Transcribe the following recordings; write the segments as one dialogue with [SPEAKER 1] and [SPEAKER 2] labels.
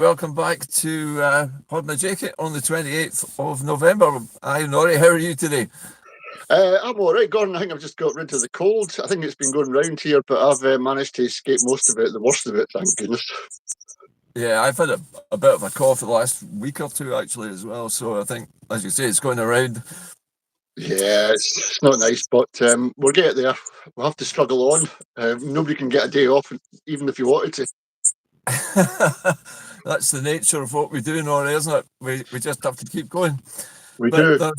[SPEAKER 1] Welcome back to Haud Ma Jaiket on the 28th of November. Hi, Norrie, how are you today?
[SPEAKER 2] I'm all right, Gordon. I think I've just got rid of the cold. I think it's been going round here, but I've managed to escape most of it, the worst of it, thank goodness.
[SPEAKER 1] Yeah, I've had a bit of a cough the last week or two actually as well. So I think, as you say, it's going around.
[SPEAKER 2] Yeah, it's not nice, but we'll get there. We'll have to struggle on. Nobody can get a day off, even if you wanted to.
[SPEAKER 1] That's the nature of what we do, Norrie, isn't it? We just have to keep going.
[SPEAKER 2] We
[SPEAKER 1] But
[SPEAKER 2] do.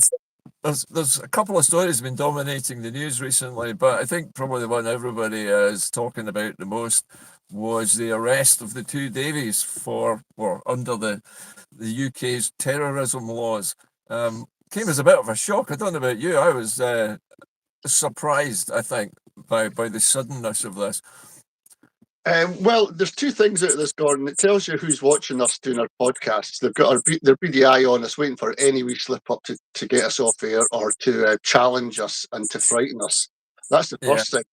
[SPEAKER 1] there's a couple of stories been dominating the news recently, but I think probably the one everybody is talking about the most was the arrest of the two Davies for or under the UK's terrorism laws. Came as a bit of a shock. I don't know about you. I was surprised, I think, by the suddenness of this.
[SPEAKER 2] Well, there's two things out of this, Gordon. It tells you who's watching us doing our podcasts. They've got their beady eye on us, waiting for any wee slip up to get us off air or to challenge us and to frighten us. That's the
[SPEAKER 1] Yeah.
[SPEAKER 2] first thing.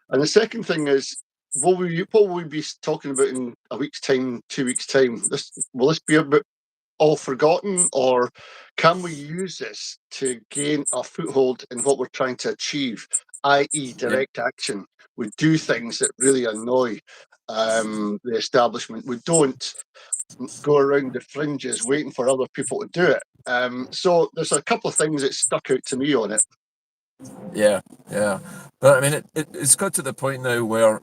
[SPEAKER 2] And the second thing is, what will we be talking about in a week's time, 2 weeks' time? Will this be a bit all forgotten, or can we use this to gain a foothold in what we're trying to achieve, i.e.,
[SPEAKER 1] Yeah.
[SPEAKER 2] direct action? We do things that really annoy the establishment. We don't go around the fringes waiting for other people to do it. So there's a couple of things that stuck out to me on it.
[SPEAKER 1] Yeah, yeah. But I mean, it's got to the point now where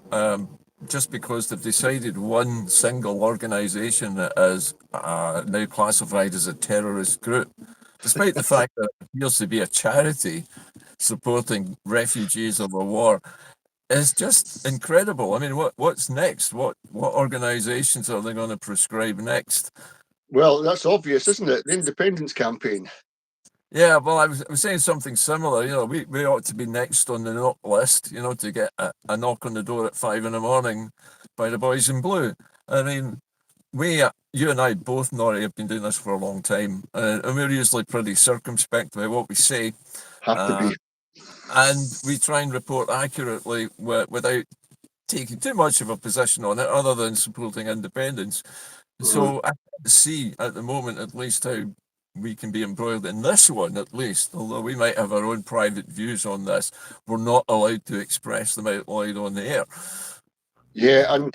[SPEAKER 1] just because they've decided one single organization is now classified as a terrorist group, despite the fact that it appears to be a charity supporting refugees of a war, is just incredible. I mean, what's next? What organizations are they going to prescribe next?
[SPEAKER 2] Well, that's obvious, isn't it? The independence campaign.
[SPEAKER 1] Yeah, well, I was saying something similar. We ought to be next on the knock list, to get a knock on the door at 5 in the morning by the boys in blue. I mean, you and I both, Norrie, have been doing this for a long time, and we're usually pretty circumspect about what we say.
[SPEAKER 2] Have to
[SPEAKER 1] Uh,
[SPEAKER 2] be.
[SPEAKER 1] and we try and report accurately without taking too much of a position on it, other than supporting independence.
[SPEAKER 2] Mm.
[SPEAKER 1] So I can't see at the moment, at least, how we can be embroiled in this one, at least. Although we might have our own private views on this, we're not allowed to express them out loud on the air.
[SPEAKER 2] Yeah, and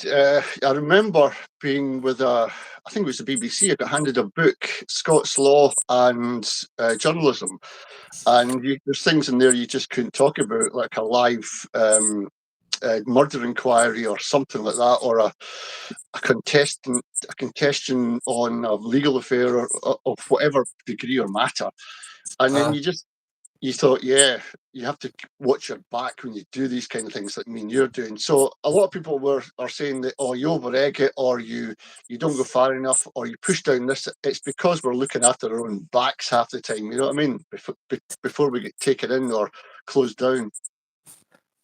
[SPEAKER 2] I remember being with I think it was the BBC. I got handed a book, Scots Law and Journalism, and there's things in there you just couldn't talk about, like a live murder inquiry or something like that, or a contestant on a legal affair or of whatever degree or matter, and then
[SPEAKER 1] Uh,
[SPEAKER 2] you thought, yeah, you have to watch your back when you do these kind of things that you're doing. So a lot of people are saying that, oh, you overegg it, or you don't go far enough, or you push down this. It's because we're looking after our own backs half the time. You know what I mean? Before we get taken in or closed down.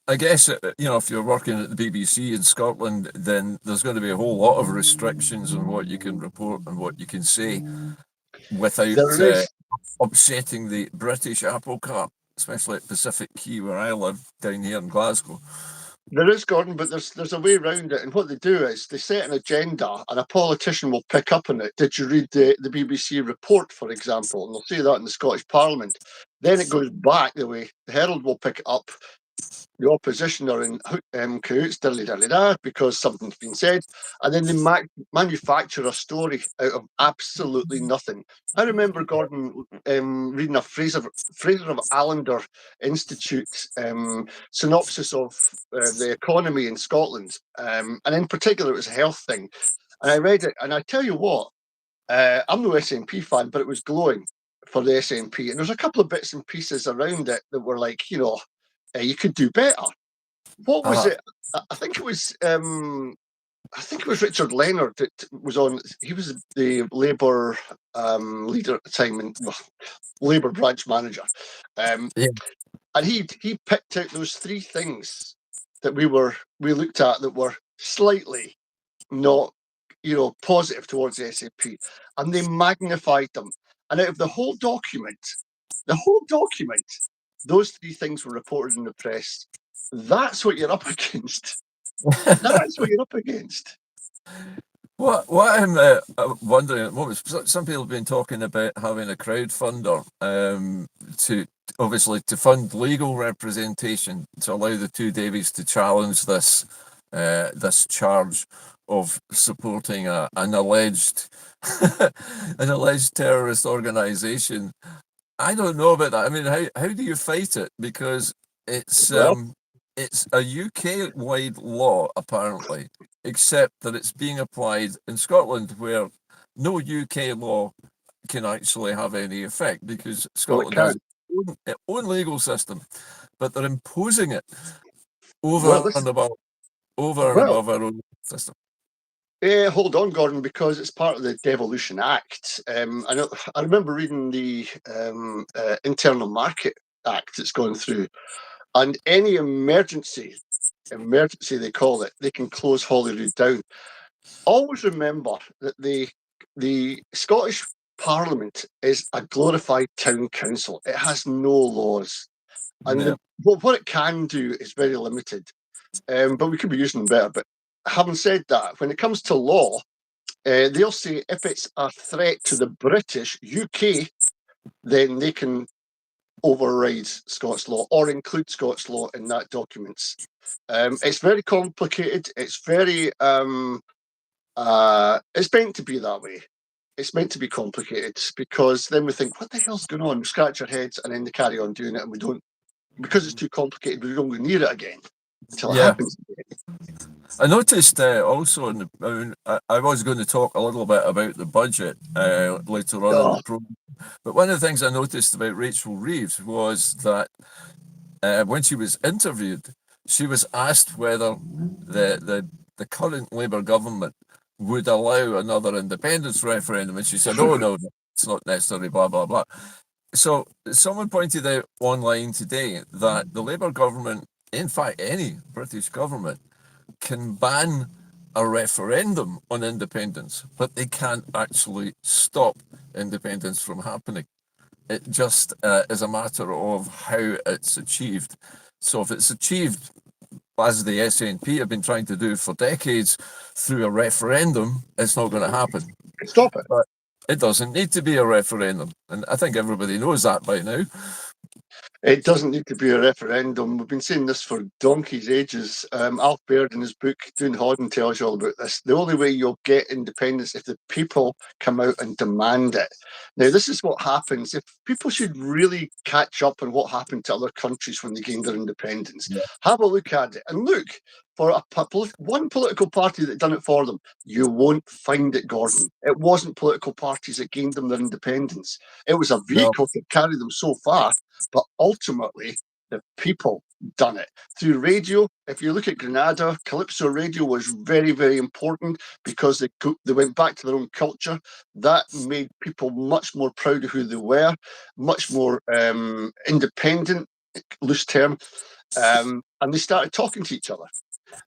[SPEAKER 1] I guess, if you're working at the BBC in Scotland, then there's going to be a whole lot of restrictions on what you can report and what you can say without
[SPEAKER 2] There is.
[SPEAKER 1] upsetting the British apple cart, especially at Pacific Quay, where I live down here in Glasgow.
[SPEAKER 2] There is, Gordon, but there's a way around it. And what they do is they set an agenda and a politician will pick up on it. Did you read the BBC report, for example? And they'll say that in the Scottish Parliament. Then it goes back the way the Herald will pick it up. The opposition are in cahoots, because something's been said, and then they manufacture a story out of absolutely nothing. I remember, Gordon, reading a Fraser of Allender Institute synopsis of the economy in Scotland, and in particular, it was a health thing. And I read it, and I tell you what, I'm no SNP fan, but it was glowing for the SNP, and there's a couple of bits and pieces around it that were like, you could do better. What was
[SPEAKER 1] Uh,
[SPEAKER 2] it? I think it was. I think it was Richard Leonard that was on. He was the Labour leader at the time, and Labour branch manager. Um,
[SPEAKER 1] yeah.
[SPEAKER 2] and he picked out those three things that we looked at that were slightly not positive towards the SNP, and they magnified them. And out of the whole document, those three things were reported in the press. That's what you're up against. That's what you're up against.
[SPEAKER 1] What I'm wondering at the moment, some people have been talking about having a crowdfunder to obviously to fund legal representation to allow the Two Davies to challenge this charge of supporting an alleged an alleged terrorist organization. I don't know about that. I mean, how do you fight it? Because it's
[SPEAKER 2] Well,
[SPEAKER 1] um, it's a UK-wide law apparently, except that it's being applied in Scotland, where no UK law can actually have any effect because
[SPEAKER 2] well, it
[SPEAKER 1] Scotland has
[SPEAKER 2] can.
[SPEAKER 1] its own legal system, but they're imposing it
[SPEAKER 2] Well,
[SPEAKER 1] over
[SPEAKER 2] this
[SPEAKER 1] and above
[SPEAKER 2] well,
[SPEAKER 1] our own system.
[SPEAKER 2] hold on, Gordon, because it's part of the Devolution Act. I remember reading the Internal Market Act that's gone through, and any emergency they call it, they can close Holyrood down. Always remember that the Scottish Parliament is a glorified town council. It has no laws, and
[SPEAKER 1] Yeah,
[SPEAKER 2] what it can do is very limited. But we could be using them better. But having said that, when it comes to law, they'll say if it's a threat to the British UK, then they can override Scots law or include Scots law in that documents. It's very complicated. It's meant to be that way. It's meant to be complicated because then we think, what the hell's going on? We scratch our heads and then they carry on doing it, and we don't, because it's too complicated. We don't go near it again until it
[SPEAKER 1] yeah.
[SPEAKER 2] happens.
[SPEAKER 1] I noticed also I was going to talk a little bit about the budget later on in
[SPEAKER 2] Oh,
[SPEAKER 1] the program, but one of the things I noticed about Rachel Reeves was that when she was interviewed, she was asked whether the current Labour government would allow another independence referendum, and she said, "Oh no, it's not necessary." Blah blah blah. So someone pointed out online today that the Labour government, in fact, any British government, can ban a referendum on independence, but they can't actually stop independence from happening. It just is a matter of how it's achieved. So if it's achieved, as the SNP have been trying to do for decades, through a referendum, it's not going to happen.
[SPEAKER 2] stop it.
[SPEAKER 1] But it doesn't need to be a referendum. And I think everybody knows that by now.
[SPEAKER 2] It doesn't need to be a referendum. We've been saying this for donkey's ages. Alf Baird, in his book Doing Hodden, tells you all about this. The only way you'll get independence if the people come out and demand it. Now, this is what happens. If people should really catch up on what happened to other countries when they gained their independence,
[SPEAKER 1] Yeah.
[SPEAKER 2] have a look at it and look for one political party that done it for them. You won't find it, Gordon. It wasn't political parties that gained them their independence. It was a
[SPEAKER 1] No.
[SPEAKER 2] vehicle to carry them so far, but ultimately the people done it through radio. If you look at Grenada, Calypso radio was very, very important because they went back to their own culture. That made people much more proud of who they were, much more independent, loose term, and they started talking to each other,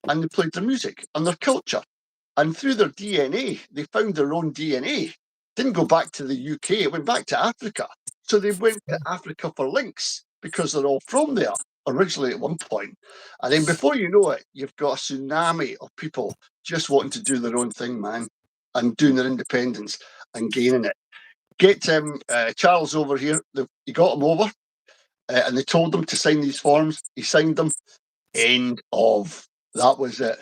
[SPEAKER 2] and they played their music and their culture. And through their DNA, they found their own DNA. Didn't go back to the UK, it went back to Africa. So they went to Africa for links because they're all from there originally at one point. And then before you know it, you've got a tsunami of people just wanting to do their own thing, man, and doing their independence and gaining it. Get Charles over here. He got him over, and they told him to sign these forms. He signed them. End of. That was it.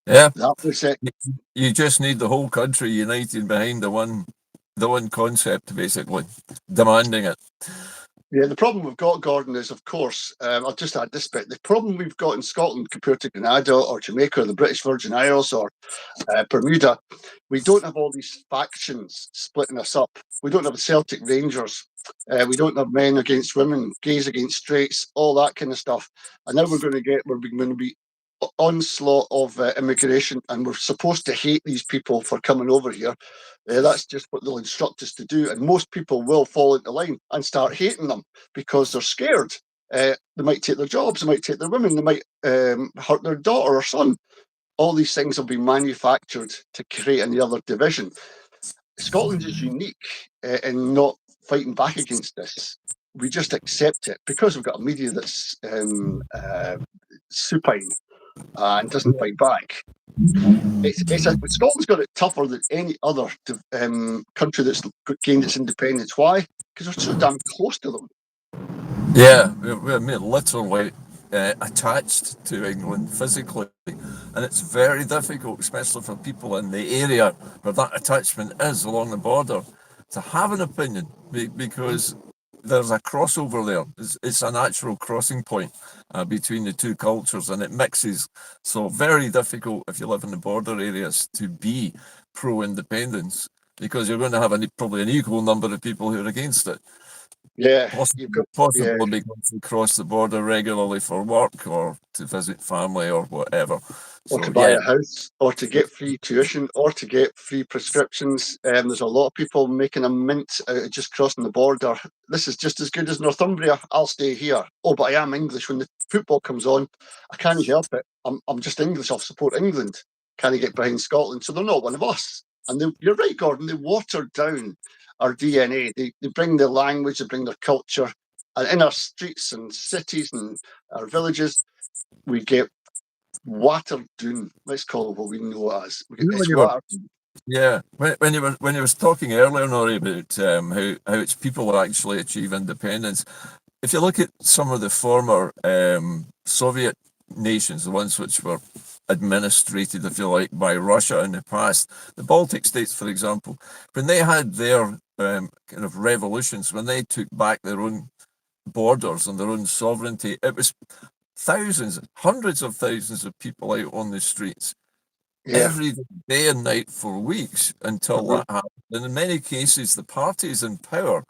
[SPEAKER 1] Yeah.
[SPEAKER 2] That was it.
[SPEAKER 1] You just need the whole country united behind the one concept, basically, demanding it.
[SPEAKER 2] Yeah, the problem we've got, Gordon, is of course, I'll just add this bit. The problem we've got in Scotland compared to Grenada or Jamaica or the British Virgin Isles or Bermuda, we don't have all these factions splitting us up. We don't have the Celtic Rangers. We don't have men against women, gays against straights, all that kind of stuff. And now we're going to be onslaught of immigration, and we're supposed to hate these people for coming over here. That's just what they'll instruct us to do, and most people will fall into line and start hating them because they're scared. They might take their jobs, they might take their women, they might hurt their daughter or son. All these things will be manufactured to create any other division. Scotland is unique in not fighting back against this. We just accept it because we've got a media that's supine. and doesn't fight back. Scotland's got it tougher than any other country that's gained its independence. Why? Because we're so damn close to them.
[SPEAKER 1] Yeah, we're literally attached to England physically, and it's very difficult, especially for people in the area where that attachment is along the border, to have an opinion because there's a crossover there. It's a natural crossing point between the two cultures, and it mixes. So very difficult if you live in the border areas to be pro-independence because you're going to have probably an equal number of people who are against it.
[SPEAKER 2] Yeah, you've
[SPEAKER 1] Possibly,
[SPEAKER 2] got
[SPEAKER 1] possibly because we cross the border regularly for work or to visit family or whatever.
[SPEAKER 2] or to
[SPEAKER 1] So
[SPEAKER 2] buy
[SPEAKER 1] yeah,
[SPEAKER 2] a house, or to get free tuition, or to get free prescriptions. There's a lot of people making a mint out of just crossing the border. This is just as good as Northumbria. I'll stay here. Oh, but I am English. When the football comes on, I can't help it. I'm just English. I'll support England. Can I get behind Scotland? So they're not one of us. And you're right, Gordon. They water down our DNA. They bring their language, they bring their culture, and in our streets and cities and our villages, we get watered down. Let's call it what we know it as.
[SPEAKER 1] you know when
[SPEAKER 2] It's
[SPEAKER 1] you were
[SPEAKER 2] watered.
[SPEAKER 1] yeah when you was talking earlier, Nori, about how it's people that actually achieve independence. If you look at some of the former Soviet nations, the ones which were administrated, if you like, by Russia in the past, the Baltic states, for example, when they had their kind of revolutions, when they took back their own borders and their own sovereignty, it was thousands, hundreds of thousands of people out on the streets
[SPEAKER 2] Yeah.
[SPEAKER 1] every day and night for weeks until
[SPEAKER 2] Mhm.
[SPEAKER 1] that happened. And in many cases, the parties in power,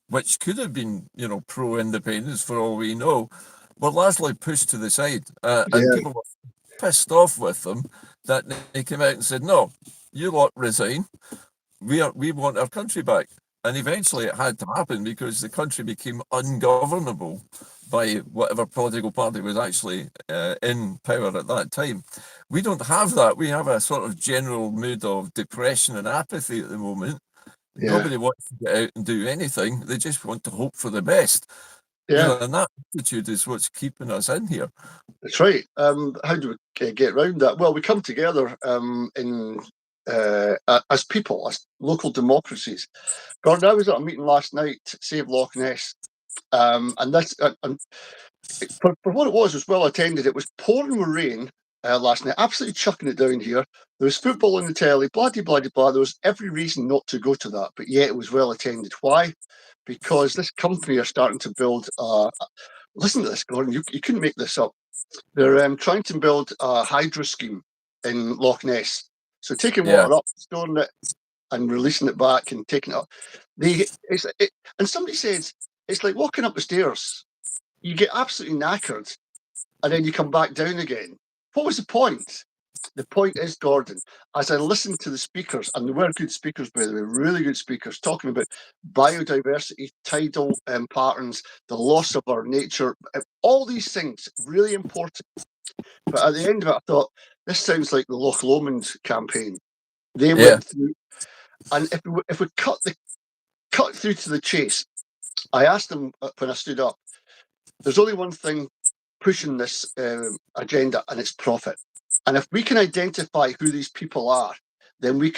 [SPEAKER 1] which could have been, pro-independence for all we know, were largely pushed to the side. And
[SPEAKER 2] Yeah.
[SPEAKER 1] people were pissed off with them that they came out and said, no, you lot resign. We want our country back. And eventually it had to happen because the country became ungovernable by whatever political party was actually in power at that time. We don't have that. We have a sort of general mood of depression and apathy at the moment.
[SPEAKER 2] Yeah.
[SPEAKER 1] Nobody wants to get out and do anything. They just want to hope for the best.
[SPEAKER 2] Yeah.
[SPEAKER 1] And that attitude is what's keeping us in here.
[SPEAKER 2] That's right. How do we get around that? Well, we come together in as people, as local democracies. Gordon, I was at a meeting last night, Save Loch Ness, and for what it was well attended. It was pouring with rain last night, absolutely chucking it down here. There was football on the telly, blah, blah, blah, blah. There was every reason not to go to that, but yet it was well attended. Why? Because this company are starting to build. Listen to this, Gordon. You couldn't make this up. They're trying to build a hydro scheme in Loch Ness. So taking
[SPEAKER 1] Yeah,
[SPEAKER 2] water up, storing it, and releasing it back and taking it up. And somebody said it's like walking up the stairs. You get absolutely knackered and then you come back down again. What was the point? The point is, Gordon, as I listened to the speakers, and they were good speakers, by the way, really good speakers, talking about biodiversity, tidal patterns, the loss of our nature, all these things, really important. But at the end of it, I thought, this sounds like the Loch Lomond campaign. They
[SPEAKER 1] yeah,
[SPEAKER 2] went through, and if we cut through to the chase, I asked them when I stood up, there's only one thing pushing this agenda, and it's profit. And if we can identify who these people are, then we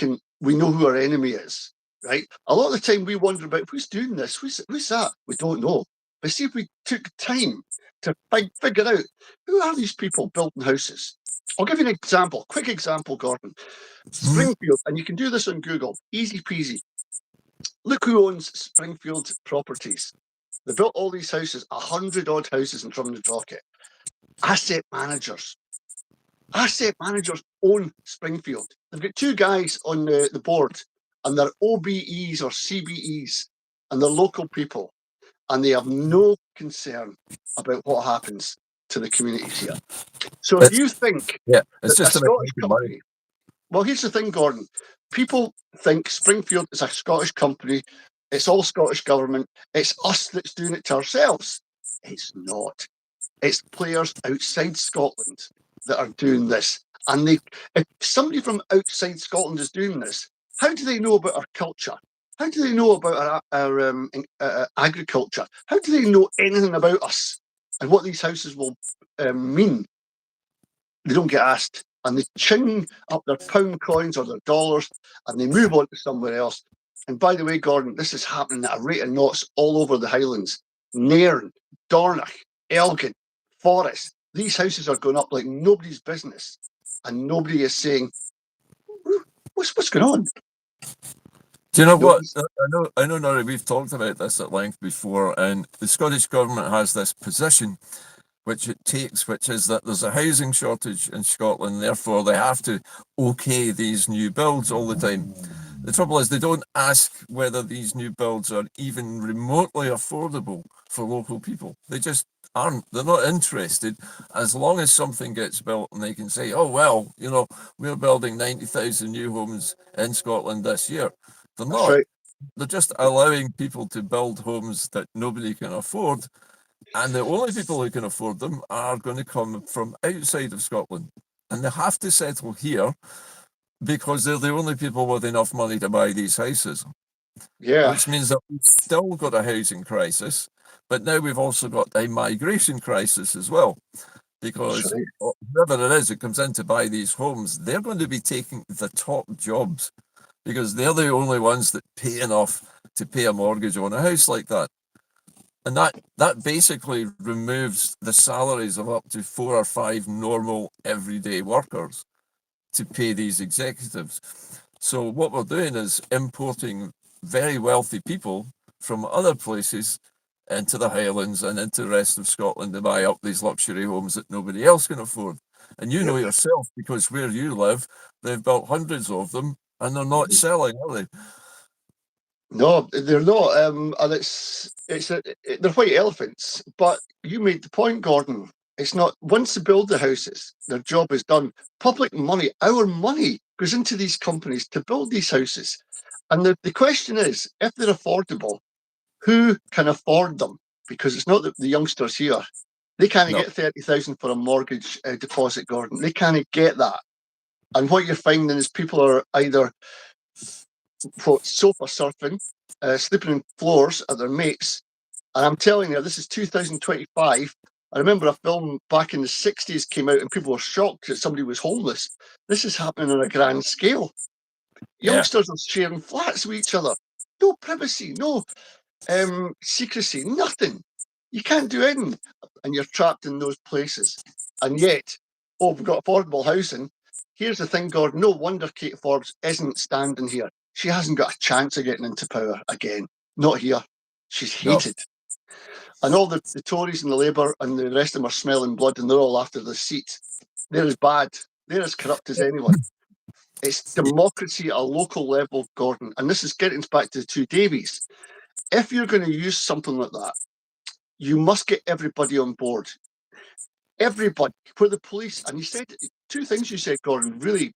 [SPEAKER 2] know who our enemy is, right? A lot of the time we wonder about who's doing this, who's that? We don't know. But see if we took time to figure out who are these people building houses. I'll give you an example, quick example, Gordon. Springfield, and you can do this on Google, easy peasy. Look who owns Springfield properties. They built all these houses, 100 odd houses in Drumnadrocket. Asset managers. Asset managers own Springfield. They've got two guys on the board, and they're OBEs or CBEs, and they're local people, and they have no concern about what happens to the communities here. So if
[SPEAKER 1] it's
[SPEAKER 2] you think
[SPEAKER 1] yeah, it's
[SPEAKER 2] that a
[SPEAKER 1] just about
[SPEAKER 2] Scottish
[SPEAKER 1] making money.
[SPEAKER 2] company, well, here's the thing, Gordon. People think Springfield is a Scottish company. It's all Scottish government. It's us that's doing it to ourselves. It's not. It's players outside Scotland that are doing this. And if somebody from outside Scotland is doing this, how do they know about our culture? How do they know about our agriculture? How do they know anything about us and what these houses will mean? they don't get asked, and they ching up their pound coins or their dollars, and they move on to somewhere else. And by the way, Gordon, this is happening at a rate of knots all over the Highlands. Nairn, Dornoch, Elgin, Forest. These houses are going up like nobody's business, and nobody is saying, what's going on?
[SPEAKER 1] Do you know what? I know, Norrie, we've talked about this at length before, and the Scottish Government has this position which it takes, which is that there's a housing shortage in Scotland, therefore they have to okay these new builds all the time. The trouble is they don't ask whether these new builds are even remotely affordable for local people. They just aren't. They're not interested as long as something gets built and they can say, oh, well, you know, we're building 90,000 new homes in Scotland this year. They're not.
[SPEAKER 2] Right.
[SPEAKER 1] They're just allowing people to build homes that nobody can afford. And the only people who can afford them are going to come from outside of Scotland. And they have to settle here because they're the only people with enough money to buy these houses.
[SPEAKER 2] Yeah.
[SPEAKER 1] Which means that we've still got a housing crisis, but now we've also got a migration crisis as well. Because whoever it is who comes in to buy these homes, they're going to be taking the top jobs because they're the only ones that pay enough to pay a mortgage on a house like that. And that basically removes the salaries of up to 4 or 5 normal everyday workers to pay these executives. So what we're doing is importing very wealthy people from other places into the Highlands and into the rest of Scotland to buy up these luxury homes that nobody else can afford. And you know yourself, because where you live, they've built hundreds of them and they're not selling, are they?
[SPEAKER 2] No, they're not, and they're white elephants. But you made the point, Gordon. It's not once they build the houses, their job is done. Public money, our money, goes into these companies to build these houses, and the question is, if they're affordable, who can afford them? Because it's not the youngsters here. They can't get 30,000 for a mortgage deposit, Gordon. They can't get that. And what you're finding is people are either sofa surfing, sleeping on floors at their mates. And I'm telling you, this is 2025. I remember a film back in the 60s came out and people were shocked that somebody was homeless. This is happening on a grand scale. Youngsters are sharing flats with each other. No privacy, no secrecy, nothing. You can't do anything. And you're trapped in those places. And yet, we've got affordable housing. Here's the thing, Gordon. No wonder Kate Forbes isn't standing here. She hasn't got a chance of getting into power again. Not here. She's hated. And all the Tories and the Labour and the rest of them are smelling blood and they're all after the seat. They're as bad. They're as corrupt as anyone. It's democracy at a local level, Gordon. And this is getting back to the Two Davies. If you're going to use something like that, you must get everybody on board. Everybody, for the police. And you said two things you said, Gordon, really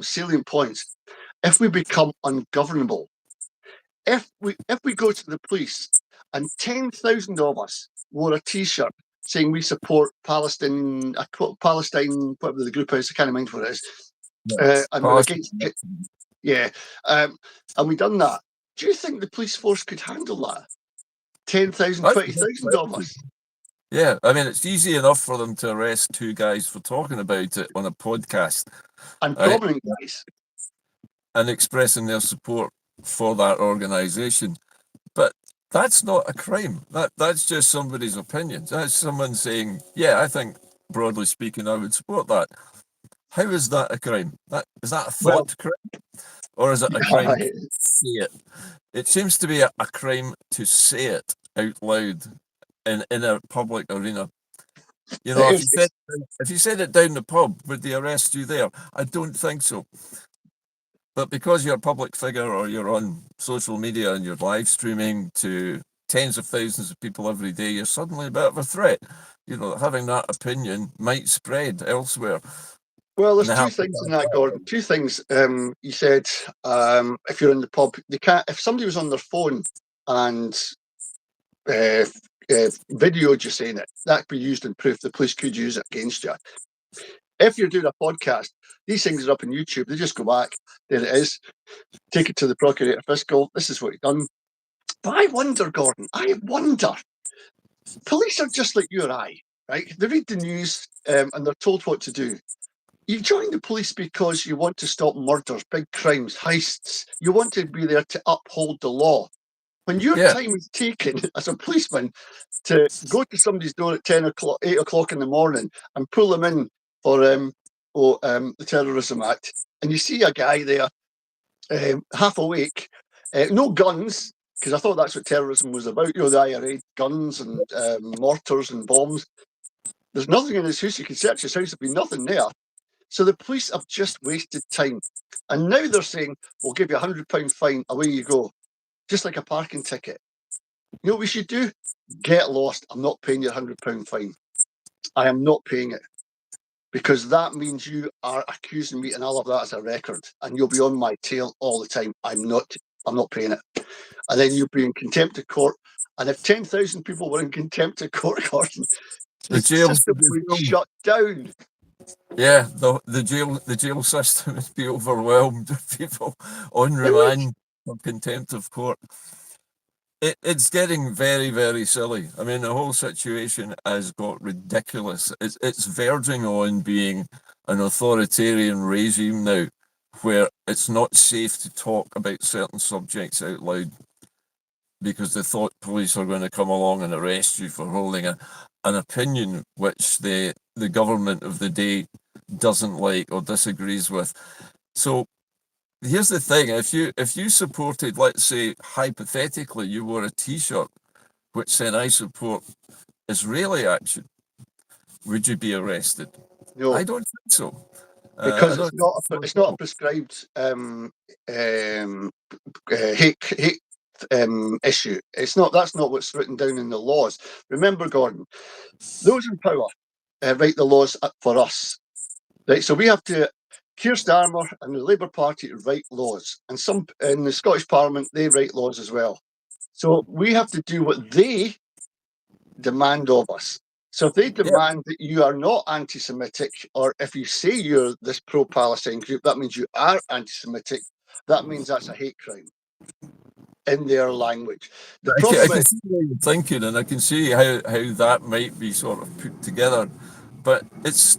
[SPEAKER 2] salient points. If we become ungovernable, if we go to the police and 10,000 of us wore a T-shirt saying we support Palestine, whatever the group is, I can't remember what it is, and we're against it, and we done that. Do you think the police force could handle that? 10,000, 20,000 of us.
[SPEAKER 1] Yeah, I mean, it's easy enough for them to arrest 2 guys for talking about it on a podcast.
[SPEAKER 2] And prominent guys.
[SPEAKER 1] And expressing their support for that organisation. But that's not a crime. That's just somebody's opinion. That's someone saying, yeah, I think, broadly speaking, I would support that. How is that a crime? Is that a thought crime? Or is it a crime to say it? It seems to be a crime to say it out loud in a public arena. You know, if you said it down the pub, would they arrest you there? I don't think so. But because you're a public figure or you're on social media and you're live streaming to tens of thousands of people every day, you're suddenly a bit of a threat. You know, having that opinion might spread elsewhere.
[SPEAKER 2] Well, there's 2 things in that, Gordon. 2 things. You said if you're in the pub, they can't. If somebody was on their phone and videoed you saying it, that could be used in proof. The police could use it against you. If you're doing a podcast, these things are up on YouTube. They just go back. There it is. Take it to the Procurator Fiscal. This is what you've done. But I wonder, Gordon, police are just like you or I. right? They read the news and they're told what to do. You join the police because you want to stop murders, big crimes, heists. You want to be there to uphold the law. When your
[SPEAKER 1] Yeah,
[SPEAKER 2] time is taken as a policeman to go to somebody's door at 10 o'clock, 8 o'clock in the morning and pull them in for the Terrorism Act, and you see a guy there half awake, no guns, because I thought that's what terrorism was about, the IRA, guns and mortars and bombs. There's nothing in his house. You can search his house, there'll be nothing there. So the police have just wasted time. And now they're saying, we'll give you £100 fine, away you go. Just like a parking ticket. You know what we should do? Get lost. I'm not paying your £100 fine. I am not paying it. Because that means you are accusing me and I'll have that as a record. And you'll be on my tail all the time. I'm not paying it. And then you'll be in contempt of court. And if 10,000 people were in contempt of court, Gordon, the
[SPEAKER 1] jails
[SPEAKER 2] system
[SPEAKER 1] would be
[SPEAKER 2] would
[SPEAKER 1] filled.
[SPEAKER 2] shut down.
[SPEAKER 1] Yeah, the jail system would be overwhelmed with people on remand for contempt of court. It's getting very, very silly. I mean, the whole situation has got ridiculous. It's verging on being an authoritarian regime now, where it's not safe to talk about certain subjects out loud because they thought police are going to come along and arrest you for holding an opinion which the government of the day doesn't like or disagrees with. So here's the thing: if you supported, let's say, hypothetically, you wore a T-shirt which said "I support Israeli action," would you be arrested?
[SPEAKER 2] No,
[SPEAKER 1] I don't think so. I
[SPEAKER 2] because
[SPEAKER 1] don't
[SPEAKER 2] it's not a prescribed hate issue. It's not. That's not what's written down in the laws. Remember, Gordon, those in power write the laws for us. Right, so we have to. Keir Starmer and the Labour Party write laws, and some in the Scottish Parliament they write laws as well. So we have to do what they demand of us. So if they
[SPEAKER 1] Yeah,
[SPEAKER 2] demand that you are not anti-Semitic, or if you say you're this pro-Palestine group, that means you are anti-Semitic. That means that's a hate crime in their language. The
[SPEAKER 1] I
[SPEAKER 2] problem
[SPEAKER 1] can
[SPEAKER 2] is,
[SPEAKER 1] see what you're thinking, and I can see how that might be sort of put together, but it's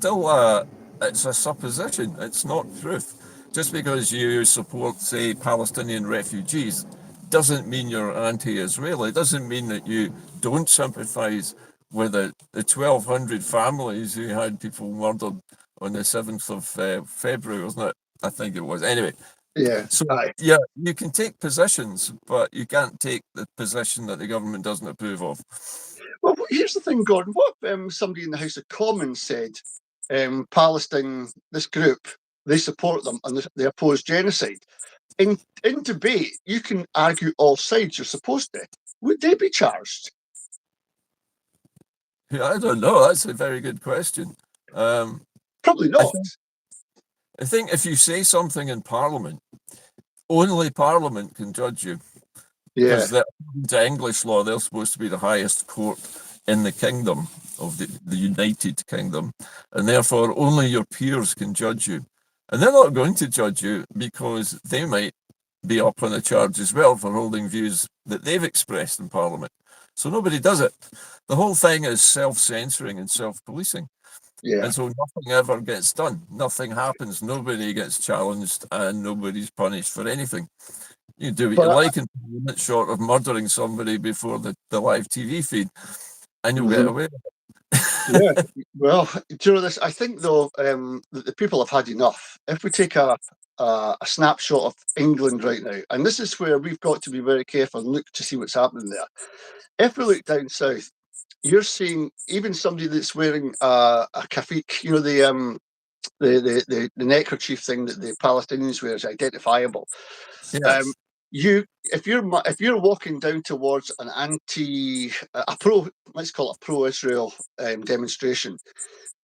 [SPEAKER 1] a supposition. It's not truth. Just because you support, say, Palestinian refugees, doesn't mean you're anti-Israeli. It doesn't mean that you don't sympathise with the 1,200 families who had people murdered on the 7th of February, wasn't it? I think it was. Anyway,
[SPEAKER 2] yeah,
[SPEAKER 1] so
[SPEAKER 2] aye.
[SPEAKER 1] yeah, you can take positions, but you can't take the position that the government doesn't approve of.
[SPEAKER 2] Well, here's the thing, Gordon. What if somebody in the House of Commons said, Palestine, this group, they support them and they oppose genocide? In debate, you can argue all sides. You're supposed to. Would they be charged?
[SPEAKER 1] Yeah, I don't know. That's a very good question.
[SPEAKER 2] Probably
[SPEAKER 1] I
[SPEAKER 2] not.
[SPEAKER 1] think I think if you say something in Parliament, only Parliament can judge you
[SPEAKER 2] Yeah,
[SPEAKER 1] because according to English law, they're supposed to be the highest court in the kingdom of the United Kingdom, and therefore only your peers can judge you. And they're not going to judge you because they might be up on a charge as well for holding views that they've expressed in Parliament. So nobody does it. The whole thing is self-censoring and self-policing.
[SPEAKER 2] yeah.
[SPEAKER 1] And so nothing ever gets done. Nothing happens. Nobody gets challenged and nobody's punished for anything. You do what you
[SPEAKER 2] But
[SPEAKER 1] like in Parliament, short of murdering somebody before the live TV feed, and you'll get away with
[SPEAKER 2] yeah,
[SPEAKER 1] it.
[SPEAKER 2] well, do you know this? I think though that the people have had enough. If we take a snapshot of England right now, and this is where we've got to be very careful and look to see what's happening there. If we look down south, you're seeing even somebody that's wearing a kafik, the neckerchief thing that the Palestinians wear is identifiable. Um,
[SPEAKER 1] Yes.
[SPEAKER 2] you if you're walking down towards an anti a pro, let's call it a pro-Israel demonstration,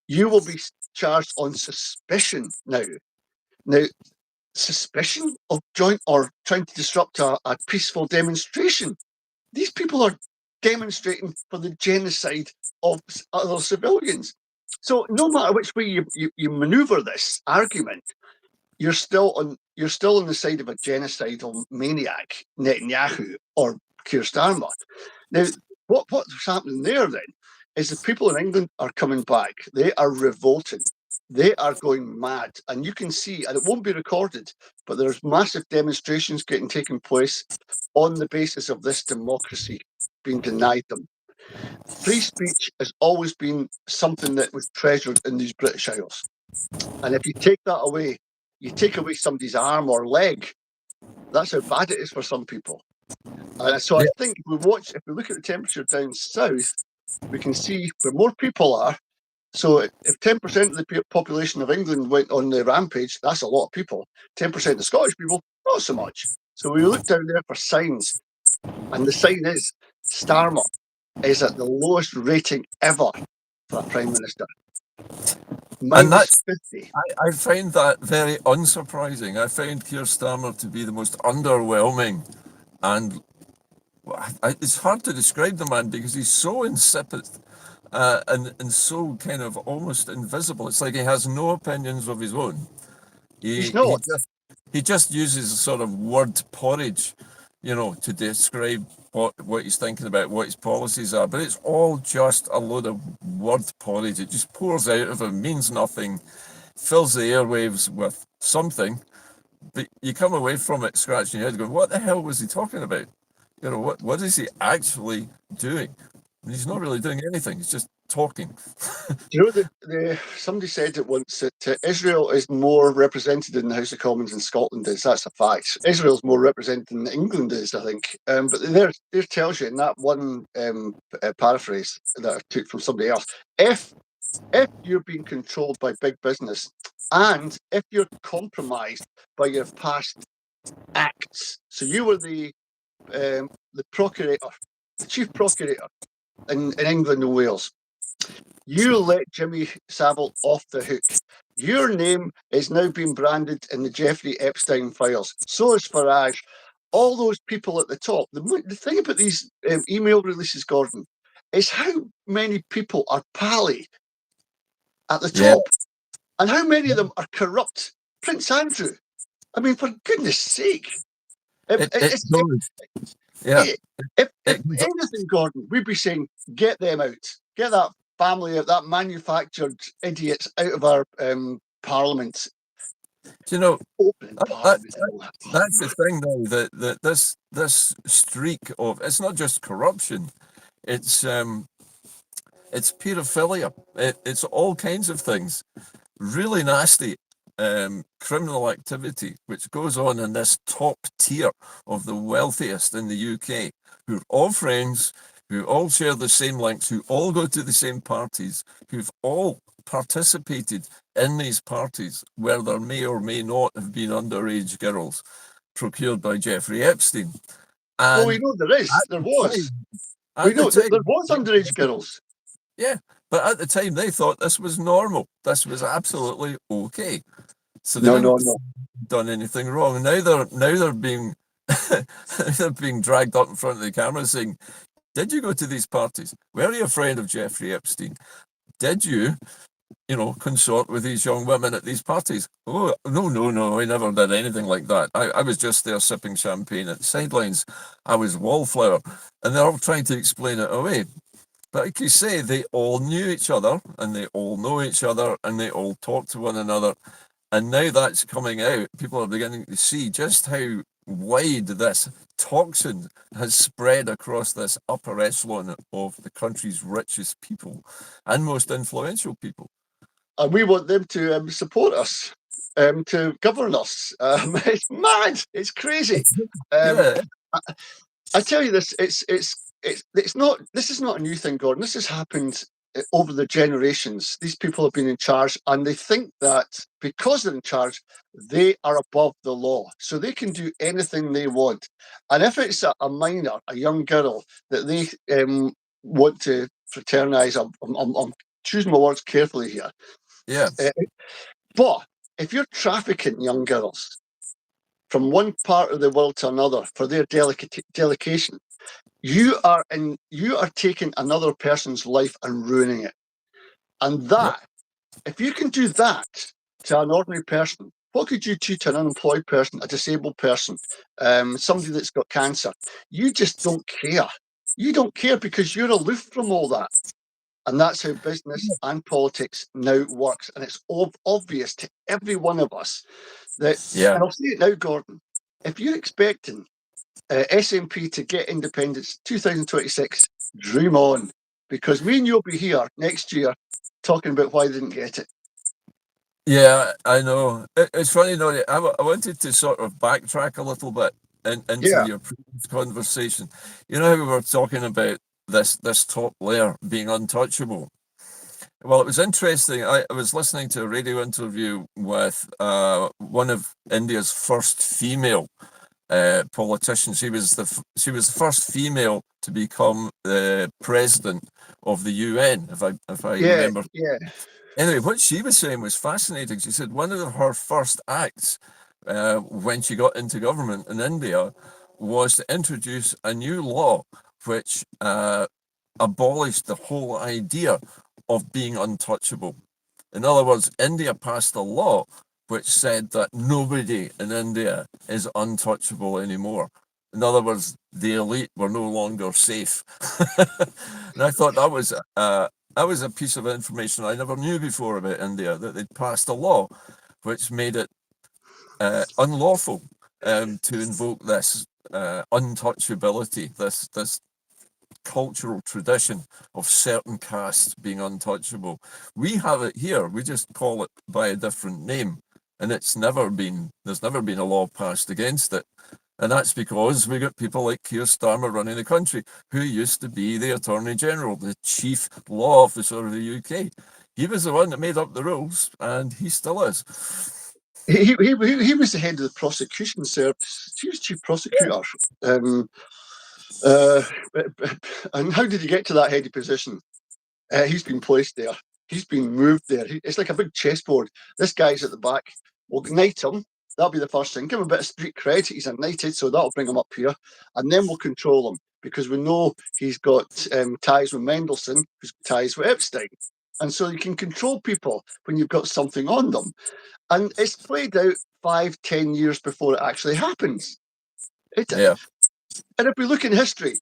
[SPEAKER 2] you will be charged on suspicion now. Now, suspicion of joint or trying to disrupt a peaceful demonstration. These people are demonstrating for the genocide of other civilians. So no matter which way you maneuver this argument, you're still on the side of a genocidal maniac, Netanyahu or Keir Starmer. Now, what's happening there then is the people in England are coming back. They are revolting. They are going mad. And you can see, and it won't be recorded, but there's massive demonstrations taking place on the basis of this democracy being denied them. Free speech has always been something that was treasured in these British Isles. And if you take that away, you take away somebody's arm or leg, that's how bad it is for some people. And so I think if we look at the temperature down south, we can see where more people are. So if 10% of the population of England went on the rampage, that's a lot of people. 10% of Scottish people, not so much. So we look down there for signs, and the sign is Starmer is at the lowest rating ever for a Prime Minister.
[SPEAKER 1] And that's,
[SPEAKER 2] -50.
[SPEAKER 1] I find that very unsurprising. I find Keir Starmer to be the most underwhelming, and it's hard to describe the man because he's so insipid and so kind of almost invisible. It's like he has no opinions of his own.
[SPEAKER 2] He's
[SPEAKER 1] He
[SPEAKER 2] not.
[SPEAKER 1] he just uses a sort of word porridge, to describe what he's thinking about, what his policies are. But it's all just a load of word porridge. It just pours out of him, means nothing, fills the airwaves with something, but you come away from it scratching your head going, what the hell was he talking about? What is he actually doing? And he's not really doing anything. He's just talking.
[SPEAKER 2] You know, somebody said it once that Israel is more represented in the House of Commons than Scotland is. That's a fact. Israel's more represented than England is, I think. But there tells you in that one paraphrase that I took from somebody else, if you're being controlled by big business, and if you're compromised by your past acts, so you were the procurator, the chief procurator in England and Wales. You let Jimmy Savile off the hook. Your name is now being branded in the Jeffrey Epstein files. So is Farage. All those people at the top. The thing about these email releases, Gordon, is how many people are pally at the top, and how many of them are corrupt. Prince Andrew. I mean, for goodness sake. If anything, Gordon, we'd be saying, get them out. Get that family of that manufactured idiots out of our parliament.
[SPEAKER 1] That's the thing, though, that this streak of, it's not just corruption, it's pedophilia, it's all kinds of things, really nasty criminal activity which goes on in this top tier of the wealthiest in the UK, who are all friends, who all share the same links, who all go to the same parties, who've all participated in these parties where there may or may not have been underage girls procured by Jeffrey Epstein.
[SPEAKER 2] And we know there is. There was. We know there was underage girls.
[SPEAKER 1] Yeah, but at the time they thought this was normal. This was absolutely okay. So they didn't done anything wrong. Now they're being they're being dragged up in front of the camera saying, did you go to these parties? Were you a friend of Jeffrey Epstein? Did you, consort with these young women at these parties? Oh, no, I never did anything like that. I was just there sipping champagne at the sidelines. I was wallflower. And they're all trying to explain it away. But like you say, they all knew each other, and they all know each other, and they all talk to one another. And now that's coming out, people are beginning to see just how wide this toxin has spread across this upper echelon of the country's richest people and most influential people.
[SPEAKER 2] And we want them to support us, to govern us. It's mad. It's crazy. I tell you this, it's not. This is not a new thing, Gordon. This has happened over the generations. These people have been in charge, and they think that because they're in charge, they are above the law, so they can do anything they want. And if it's a minor, a young girl that they want to fraternize, I'm choosing my words carefully here.
[SPEAKER 1] Yeah.
[SPEAKER 2] But if you're trafficking young girls from one part of the world to another for their delegation, you are taking another person's life and ruining it. And that, if you can do that to an ordinary person, what could you do to an unemployed person, a disabled person, somebody that's got cancer? You just don't care. You don't care because you're aloof from all that. And that's how business and politics now works. And it's obvious to every one of us that,
[SPEAKER 1] Yeah.
[SPEAKER 2] and I'll say it now, Gordon, if you're expecting SNP to get independence 2026, dream on, because me and you'll be here next year talking about why they didn't get it.
[SPEAKER 1] Yeah, I know. It's funny, no, I wanted to sort of backtrack a little bit into
[SPEAKER 2] Yeah,
[SPEAKER 1] your previous conversation. You know how we were talking about this top layer being untouchable. Well, it was interesting. I was listening to a radio interview with one of India's first female politicians. She was the first female to become the president of the UN, if I
[SPEAKER 2] yeah,
[SPEAKER 1] remember.
[SPEAKER 2] yeah.
[SPEAKER 1] Anyway, what she was saying was fascinating. She said one of her first acts when she got into government in India was to introduce a new law which abolished the whole idea of being untouchable. In other words, India passed a law which said that nobody in India is untouchable anymore. In other words, the elite were no longer safe. And I thought that was a piece of information I never knew before about India, that they'd passed a law which made it unlawful to invoke this untouchability, this cultural tradition of certain castes being untouchable. We have it here. We just call it by a different name, and there's never been a law passed against it. And that's because we got people like Keir Starmer running the country, who used to be the Attorney General, the chief law officer of the UK. He was the one that made up the rules, and he still is.
[SPEAKER 2] He was the head of the prosecution service. He was chief prosecutor. Um, uh, and how did he get to that heady position? He's been placed there. He's been moved there. It's like a big chessboard. This guy's at the back. We'll knight him. That'll be the first thing. Give him a bit of street cred. He's a knighted, so that'll bring him up here. And then we'll control him because we know he's got ties with Mendelssohn, who's got ties with Epstein. And so you can control people when you've got something on them. And it's played out 5-10 years before it actually happens.
[SPEAKER 1] Yeah.
[SPEAKER 2] And if we look in history,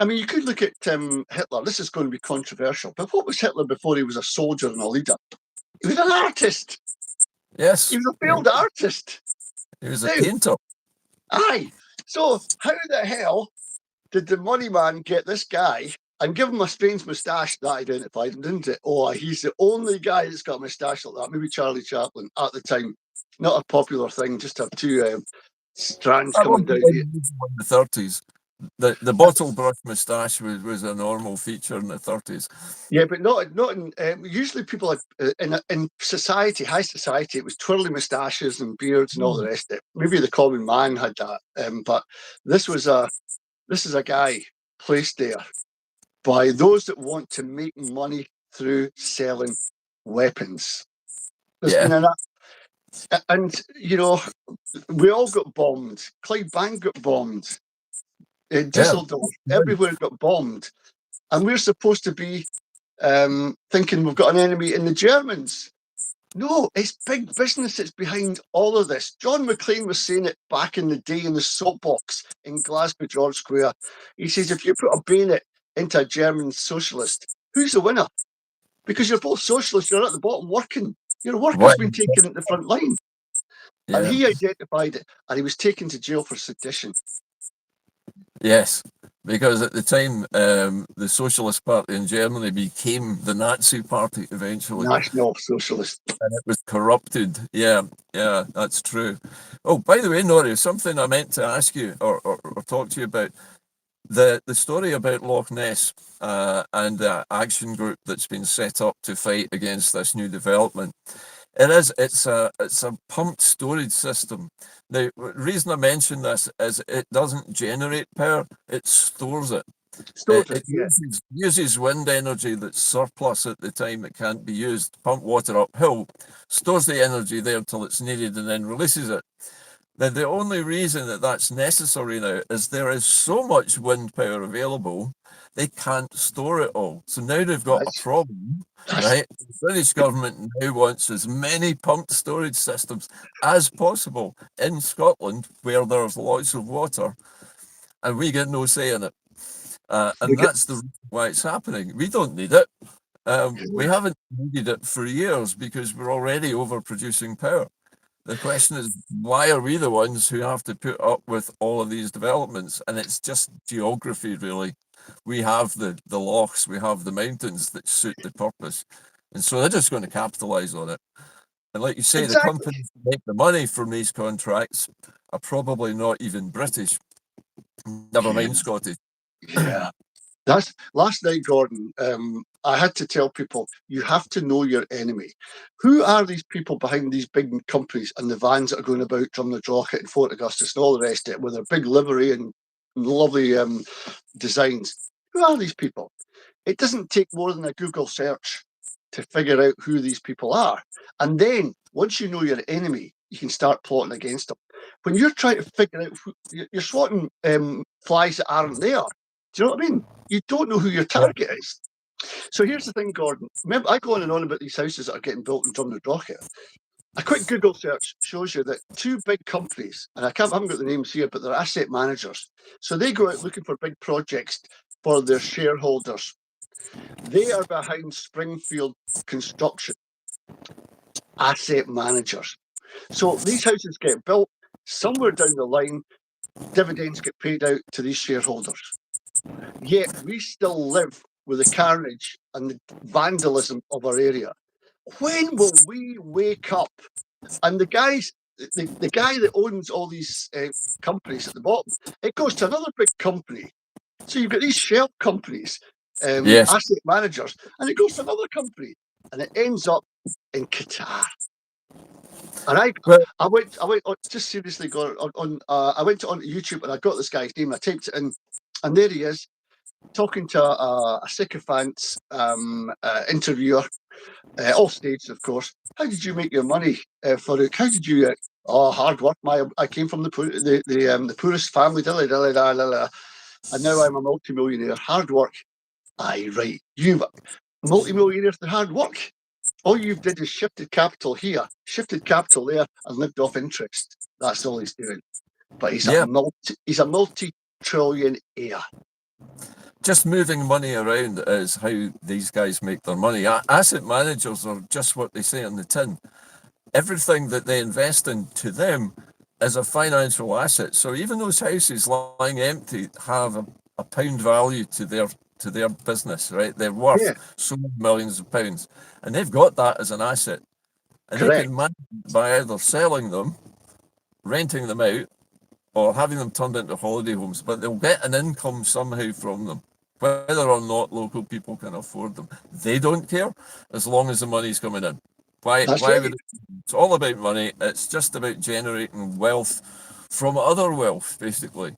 [SPEAKER 2] I mean, you could look at Hitler. This is going to be controversial, but what was Hitler before he was a soldier and a leader? He was an artist.
[SPEAKER 1] Yes.
[SPEAKER 2] He was a failed artist.
[SPEAKER 1] He was a painter.
[SPEAKER 2] Aye. So how the hell did the money man get this guy and give him a strange moustache that identified him, didn't it? Oh, he's the only guy that's got a moustache like that. Maybe Charlie Chaplin at the time. Not a popular thing, just have two strands coming down here.
[SPEAKER 1] In the 30s. The bottle brush moustache was a normal feature in the 30s.
[SPEAKER 2] Yeah, but not in. Usually, people in society, high society, it was twirly moustaches and beards and all the rest of it. Maybe the common man had that, but this is a guy placed there by those that want to make money through selling weapons. There's been and we all got bombed. Clydebank got bombed. Düsseldorf, everywhere got bombed. And we're supposed to be thinking we've got an enemy in the Germans. No, it's big business that's behind all of this. John McClane was saying it back in the day in the soapbox in Glasgow George Square. He says, if you put a bayonet into a German socialist, who's the winner? Because you're both socialists, you're at the bottom working. Your work has been taken at the front line. Yeah. And he identified it, and he was taken to jail for sedition.
[SPEAKER 1] Yes, because at the time, the Socialist Party in Germany became the Nazi Party eventually.
[SPEAKER 2] National Socialist.
[SPEAKER 1] And it was corrupted. Yeah, that's true. Oh, by the way, Norrie, something I meant to ask you or talk to you about. The story about Loch Ness and the action group that's been set up to fight against this new development. It's a pumped storage system. Now, the reason I mention this is it doesn't generate power, it stores it. It uses wind energy that's surplus at the time it can't be used, pump water uphill, stores the energy there till it's needed and then releases it. Now, the only reason that that's necessary now is there is so much wind power available, they can't store it all. So now they've got a problem, right? The British government now wants as many pumped storage systems as possible in Scotland, where there's lots of water, and we get no say in it. And that's the reason why it's happening. We don't need it. We haven't needed it for years because we're already overproducing power. The question is, why are we the ones who have to put up with all of these developments? And it's just geography, really. We have the lochs, we have the mountains that suit the purpose. And so they're just going to capitalize on it. And like you say, the
[SPEAKER 2] Exactly.
[SPEAKER 1] companies that make the money from these contracts are probably not even British, never
[SPEAKER 2] Yeah.
[SPEAKER 1] mind Scottish.
[SPEAKER 2] Yeah. That's last night, Gordon. I had to tell people you have to know your enemy. Who are these people behind these big companies and the vans that are going about Drumnadrochit and Fort Augustus and all the rest of it with their big livery and lovely designs? Who are these people? It doesn't take more than a Google search to figure out who these people are. And then once you know your enemy, you can start plotting against them. When you're trying to figure out who you're swatting flies that aren't there, do you know what I mean? You don't know who your target is. So here's the thing, Gordon. Remember, I go on and on about these houses that are getting built in Drumnadrochit. A quick Google search shows you that two big companies, and I haven't got the names here, but they're asset managers. So they go out looking for big projects for their shareholders. They are behind Springfield Construction, asset managers. So these houses get built somewhere down the line, dividends get paid out to these shareholders. Yet we still live with the carnage and the vandalism of our area. When will we wake up? And the guy that owns all these companies at the bottom, it goes to another big company. So you've got these shell companies,
[SPEAKER 1] Yes.
[SPEAKER 2] asset managers, and it goes to another company, and it ends up in Qatar. And
[SPEAKER 1] Well,
[SPEAKER 2] I went on, just seriously got on I went onto YouTube and I got this guy's name. I typed it in, and there he is talking to a sycophant interviewer, all staged, of course. How did you make your money, Farouk? How did you? Oh, hard work. I came from the poorest family, and now I'm a multimillionaire. Hard work. Aye, right. You've multimillionaires the hard work. All you've did is shifted capital here, shifted capital there, and lived off interest. That's all he's doing. But he's
[SPEAKER 1] yeah,
[SPEAKER 2] a multi-trillion heir.
[SPEAKER 1] just moving money around is how these guys make their money. Asset managers are just what they say on the tin. Everything that they invest in to them is a financial asset. So even those houses lying empty have a pound value to their business, right? They're worth
[SPEAKER 2] Yeah,
[SPEAKER 1] so many millions of pounds, and they've got that as an asset, and they
[SPEAKER 2] correct.
[SPEAKER 1] can manage it by either selling them, renting them out, or having them turned into holiday homes. But they'll get an income somehow from them, whether or not local people can afford them. They don't care as long as the money's coming in. Why?
[SPEAKER 2] That's
[SPEAKER 1] Why would
[SPEAKER 2] right.
[SPEAKER 1] it? It's all about money. It's just about generating wealth from other wealth, basically.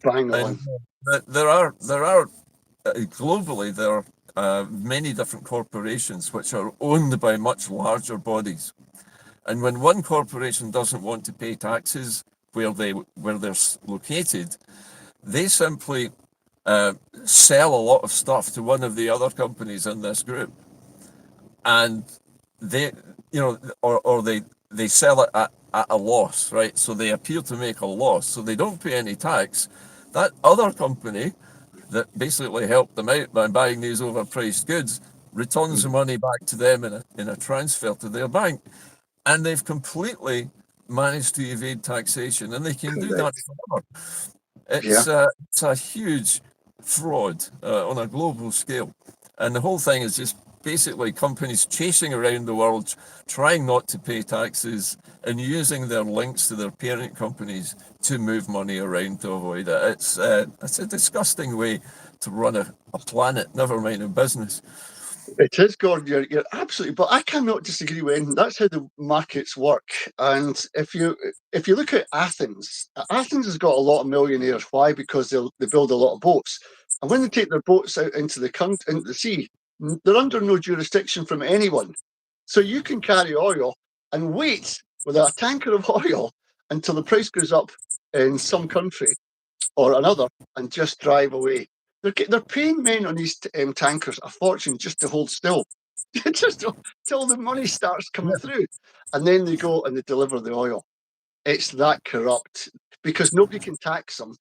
[SPEAKER 2] Bang
[SPEAKER 1] And
[SPEAKER 2] on.
[SPEAKER 1] there are globally there are many different corporations which are owned by much larger bodies. And when one corporation doesn't want to pay taxes where they're located, they simply sell a lot of stuff to one of the other companies in this group, and they, or they sell it at a loss, right? So they appear to make a loss, so they don't pay any tax. That other company that basically helped them out by buying these overpriced goods returns the money back to them in a transfer to their bank, and they've completely managed to evade taxation, and they can do that
[SPEAKER 2] Correct.
[SPEAKER 1] forever.
[SPEAKER 2] Yeah.
[SPEAKER 1] It's a huge fraud on a global scale, and the whole thing is just basically companies chasing around the world, trying not to pay taxes, and using their links to their parent companies to move money around to avoid it. It's a disgusting way to run a planet, never mind a business.
[SPEAKER 2] It is, Gordon. You're absolutely, but I cannot disagree with anything. That's how the markets work. And if you look at Athens, Athens has got a lot of millionaires. Why? Because they build a lot of boats, and when they take their boats out into the sea, they're under no jurisdiction from anyone. So you can carry oil and wait with a tanker of oil until the price goes up in some country or another and just drive away. They're paying men on these tankers a fortune just to hold still, just till the money starts coming through, and then they go and they deliver the oil. It's that corrupt because nobody can tax them,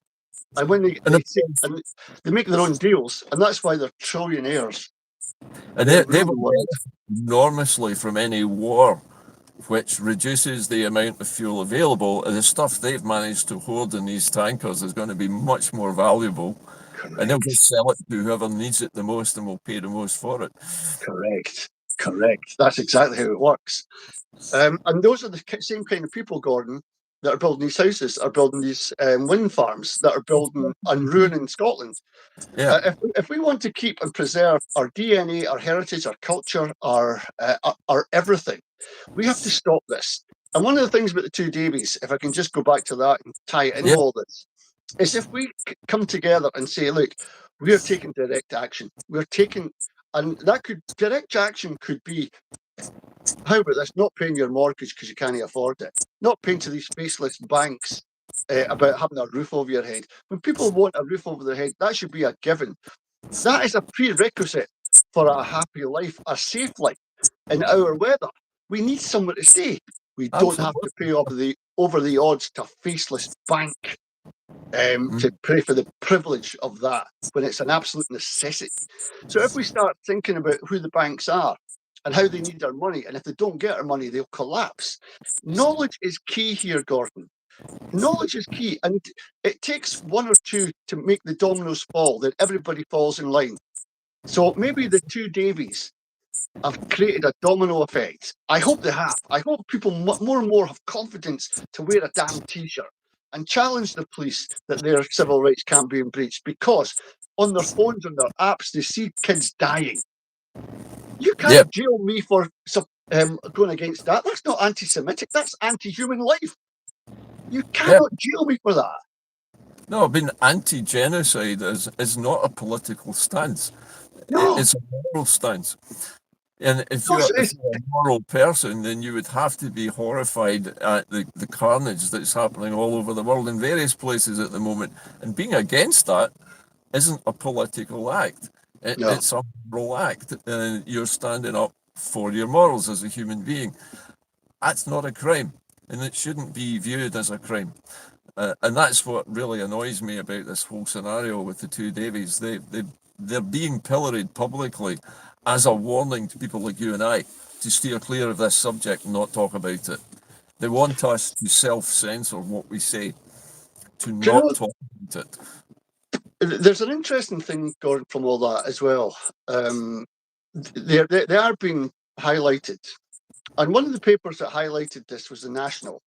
[SPEAKER 2] and when
[SPEAKER 1] And
[SPEAKER 2] and they make their own deals, and that's why they're trillionaires.
[SPEAKER 1] And
[SPEAKER 2] They
[SPEAKER 1] they
[SPEAKER 2] rule
[SPEAKER 1] will
[SPEAKER 2] the world.
[SPEAKER 1] benefit enormously from any war, which reduces the amount of fuel available. And the stuff they've managed to hoard in these tankers is going to be much more valuable. And they'll
[SPEAKER 2] Correct.
[SPEAKER 1] just sell it to whoever needs it the most and will pay the most for it.
[SPEAKER 2] Correct. Correct. That's exactly how it works. And those are the same kind of people, Gordon, that are building these houses, are building these wind farms, that are building and ruining Scotland.
[SPEAKER 1] Yeah.
[SPEAKER 2] If we want to keep and preserve our DNA, our heritage, our culture, our everything, we have to stop this. And one of the things about the Two Davies, if I can just go back to that and tie it in with
[SPEAKER 1] Yeah.
[SPEAKER 2] all this, is if we come together and say, look, we are taking direct action. We're taking, and that could direct action could be, how about this? Not paying your mortgage because you can't afford it. Not paying to these faceless banks about having a roof over your head. When people want a roof over their head, that should be a given. That is a prerequisite for a happy life, a safe life. In our weather, we need somewhere to stay. We don't have to pay over the odds to a faceless bank to pay for the privilege of that when it's an absolute necessity. So if we start thinking about who the banks are and how they need our money, and if they don't get our money, they'll collapse. Knowledge is key here, Gordon. Knowledge is key, and it takes one or two to make the dominoes fall, that everybody falls in line. So maybe the Two Davies have created a domino effect. I hope they have. I hope people more and more have confidence to wear a damn T-shirt and challenge the police that their civil rights can't be breached, because on their phones, on their apps, they see kids dying. You
[SPEAKER 1] Yeah.
[SPEAKER 2] can't jail me for going against that. That's not anti-Semitic. That's anti-human life. You
[SPEAKER 1] Yeah.
[SPEAKER 2] cannot jail me for that.
[SPEAKER 1] No, being anti-genocide is not a political stance.
[SPEAKER 2] No,
[SPEAKER 1] It's a moral stance. And if
[SPEAKER 2] no,
[SPEAKER 1] you're a moral person, then you would have to be horrified at the carnage that's happening all over the world in various places at the moment. And being against that isn't a political act.
[SPEAKER 2] no.
[SPEAKER 1] It's a moral act. You're standing up for your morals as a human being. That's not a crime, and it shouldn't be viewed as a crime. And that's what really annoys me about this whole scenario with the Two Davies. They're being pilloried publicly as a warning to people like you and I to steer clear of this subject and not talk about it. They want us to self-censor what we say, to
[SPEAKER 2] Do you know,
[SPEAKER 1] not talk about it.
[SPEAKER 2] there's an interesting thing, Gordon, from all that as well. They are being highlighted. And one of the papers that highlighted this was the National,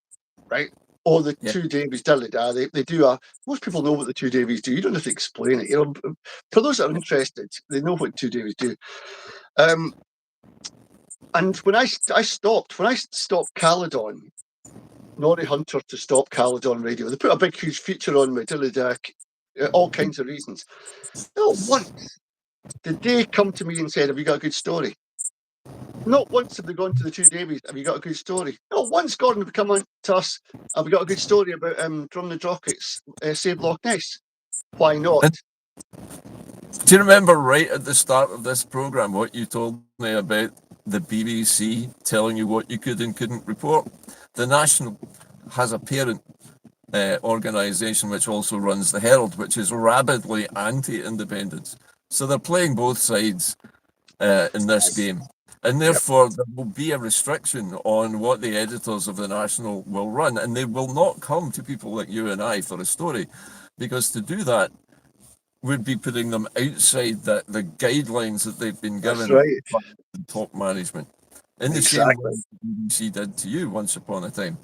[SPEAKER 2] right? Or the
[SPEAKER 1] Yeah.
[SPEAKER 2] Two Davies, they do most people know what the Two Davies do. You don't have to explain it. You know, for those that are interested, they know what Two Davies do. And when I stopped Caledon, Norrie Hunter to stop Caledon Radio, they put a big, huge feature on me, all kinds of reasons. Not once did they come to me and said, have you got a good story? Not once have they gone to the Two Davies, have you got a good story? Not once, Gordon, have come on to us, have we got a good story about Drum the Drockets, Save Loch Ness? Why not?
[SPEAKER 1] And do you remember right at the start of this program what you told me about the BBC telling you what you could and couldn't report? The National has a parent organisation which also runs the Herald, which is rabidly anti-independence. So they're playing both sides in this game. And
[SPEAKER 2] Yep.
[SPEAKER 1] therefore, there will be a restriction on what the editors of the National will run. And they will not come to people like you and I for a story, because to do that would be putting them outside the guidelines that they've been
[SPEAKER 2] That's
[SPEAKER 1] given
[SPEAKER 2] right.
[SPEAKER 1] by the top management. In the same
[SPEAKER 2] Exactly.
[SPEAKER 1] way the BBC did to you once upon a time.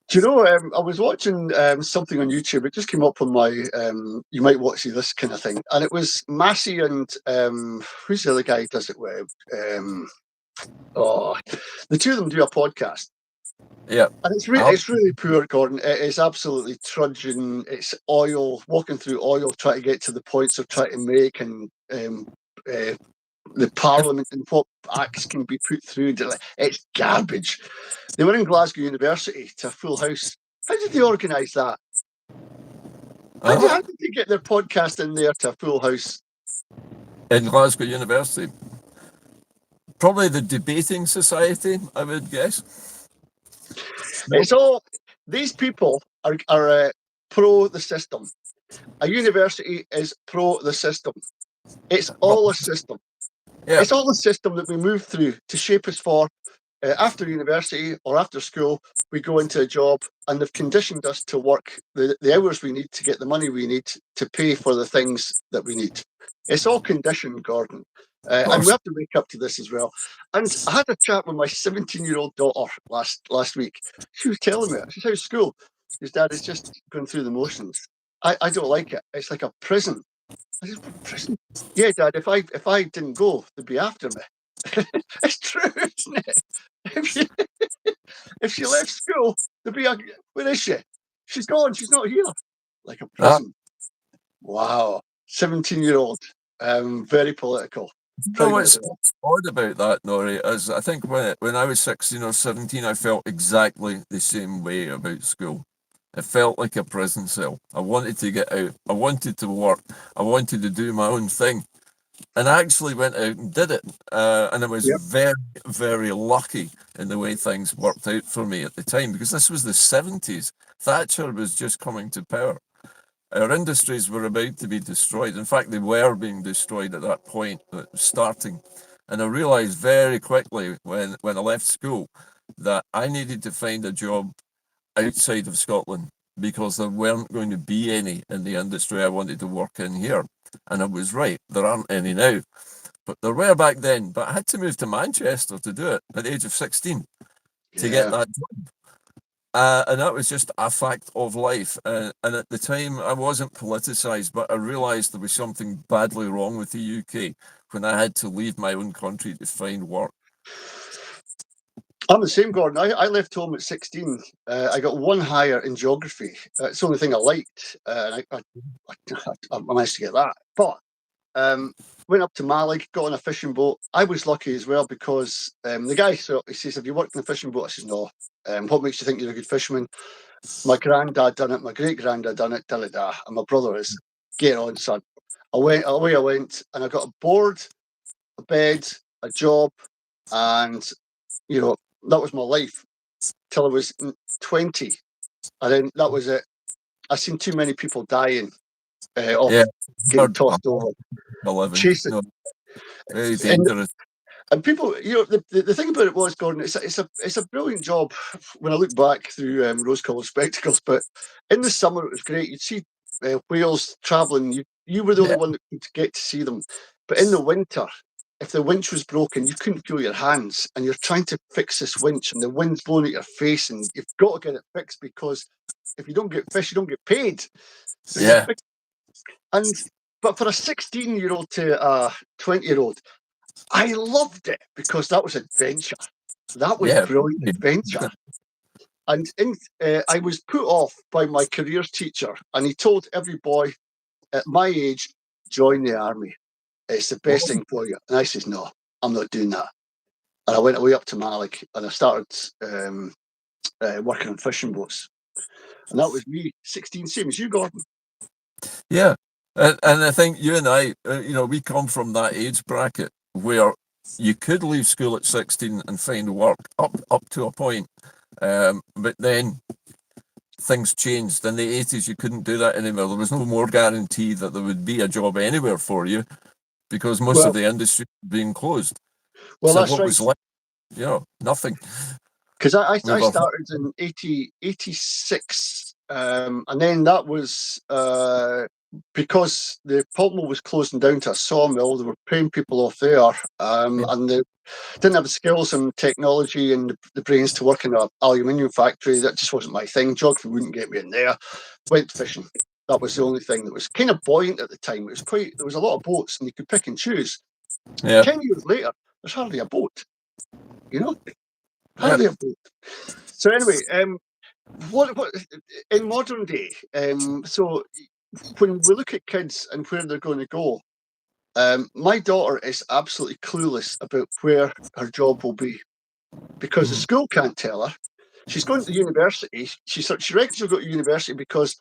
[SPEAKER 2] Do you know, I was watching something on YouTube. It just came up on my, you might want to see this kind of thing. And it was Massey and, who's the other guy who does it with? The two of them do a podcast.
[SPEAKER 1] Yeah.
[SPEAKER 2] And it's really poor, Gordon. It is absolutely trudging. It's oil, walking through oil, trying to get to the points they're trying to make, and the Parliament and what acts can be put through. It's garbage. They were in Glasgow University to a full house. How did they organise that? How did they get their podcast in there to a full house?
[SPEAKER 1] In Glasgow University. Probably the Debating Society, I would guess.
[SPEAKER 2] It's all, these people are pro the system. A university is pro the system. It's all a system.
[SPEAKER 1] Yeah.
[SPEAKER 2] It's all the system that we move through to shape us for after university or after school. We go into a job, and they've conditioned us to work the hours we need to get the money we need to pay for the things that we need. It's all conditioned, Gordon.
[SPEAKER 1] Of
[SPEAKER 2] And we
[SPEAKER 1] course.
[SPEAKER 2] have to wake up to this as well. And I had a chat with my 17-year-old daughter last week. She was telling me, she said, "How's school?" She says, "Dad, it's just going through the motions. I don't like it. It's like a prison." I said, "Prison?" "Yeah, Dad, if I didn't go, they'd be after me." It's true, isn't it? If she, if she left school, they'd be like, "Where is she? She's gone. She's not here." Like a
[SPEAKER 1] Ah,
[SPEAKER 2] prison. Wow. 17-year-old. Very political.
[SPEAKER 1] you know
[SPEAKER 2] Proud of
[SPEAKER 1] what's
[SPEAKER 2] myself.
[SPEAKER 1] odd about that, Norrie, is I think when I was 16 or 17, I felt exactly the same way about school. It felt like a prison cell. I wanted to get out. I wanted to work. I wanted to do my own thing. And I actually went out and did it. And I was
[SPEAKER 2] Yep.
[SPEAKER 1] very, very lucky in the way things worked out for me at the time, because this was the 70s. Thatcher was just coming to power. Our industries were about to be destroyed. In fact, they were being destroyed at that point, starting. And I realized very quickly when I left school that I needed to find a job outside of Scotland because there weren't going to be any in the industry I wanted to work in here. And I was right, there aren't any now. But there were back then. But I had to move to Manchester to do it at the age of 16 to get
[SPEAKER 2] Yeah.
[SPEAKER 1] that job. And that was just a fact of life. And at the time, I wasn't politicised, but I realised there was something badly wrong with the UK when I had to leave my own country to find work.
[SPEAKER 2] I'm the same, Gordon. I left home at 16. I got one higher in geography. It's the only thing I liked. And I managed to get that. But went up to Malig, got on a fishing boat. I was lucky as well because the guy he says, "Have you worked in a fishing boat?" I says, "No." "What makes you think you're a good fisherman?" "My granddad done it, my great granddad done it, da da." And my brother is, "Get on, son." Away I went, and I got a board, a bed, a job, and you know, that was my life till I was 20. And then that was it. I seen too many people dying
[SPEAKER 1] Yeah,
[SPEAKER 2] off getting
[SPEAKER 1] hard,
[SPEAKER 2] tossed over,
[SPEAKER 1] to live in.
[SPEAKER 2] chasing.
[SPEAKER 1] No, very
[SPEAKER 2] And
[SPEAKER 1] dangerous.
[SPEAKER 2] people, the thing about it was, Gordon, it's a brilliant job when I look back through rose-coloured spectacles. But in the summer, it was great. You'd see whales travelling. You were the only
[SPEAKER 1] Yeah,
[SPEAKER 2] one that could get to see them. But in the winter, if the winch was broken, you couldn't feel your hands, and you're trying to fix this winch, and the wind's blowing at your face, and you've got to get it fixed because if you don't get fish, you don't get paid. So you're
[SPEAKER 1] yeah,
[SPEAKER 2] and but for a 16-year-old to a 20-year-old, I loved it because that was adventure. That was
[SPEAKER 1] yeah.
[SPEAKER 2] brilliant adventure. And I was put off by my careers teacher, and he told every boy at my age, join the army. It's the best thing for you. And I says, no, I'm not doing that. And I went away up to Malik, and I started working on fishing boats. And that was me, 16, same as you, Gordon.
[SPEAKER 1] Yeah, and I think you and I, we come from that age bracket where you could leave school at 16 and find work up to a point, but then things changed. In the 80s, you couldn't do that anymore. There was no more guarantee that there would be a job anywhere for you because most of
[SPEAKER 2] Well,
[SPEAKER 1] the industry was being closed.
[SPEAKER 2] well,
[SPEAKER 1] So
[SPEAKER 2] that's
[SPEAKER 1] what
[SPEAKER 2] right.
[SPEAKER 1] was left? Nothing.
[SPEAKER 2] Because
[SPEAKER 1] We
[SPEAKER 2] I
[SPEAKER 1] were
[SPEAKER 2] started in 86, and then that was because the pulp mill was closing down to a sawmill. They were paying people off there, and they didn't have the skills and technology and the brains to work in an aluminium factory. That just wasn't my thing. Geography wouldn't get me in there. Went fishing. That was the only thing that was kind of buoyant at the time. There was a lot of boats, and you could pick and choose.
[SPEAKER 1] yeah,
[SPEAKER 2] 10 years later, there's hardly a boat. You know,
[SPEAKER 1] yeah,
[SPEAKER 2] hardly a boat. So anyway, what in modern day? So when we look at kids and where they're going to go, my daughter is absolutely clueless about where her job will be because the
[SPEAKER 1] mm,
[SPEAKER 2] school can't tell her. She's going to university. She reckons she'll go to university because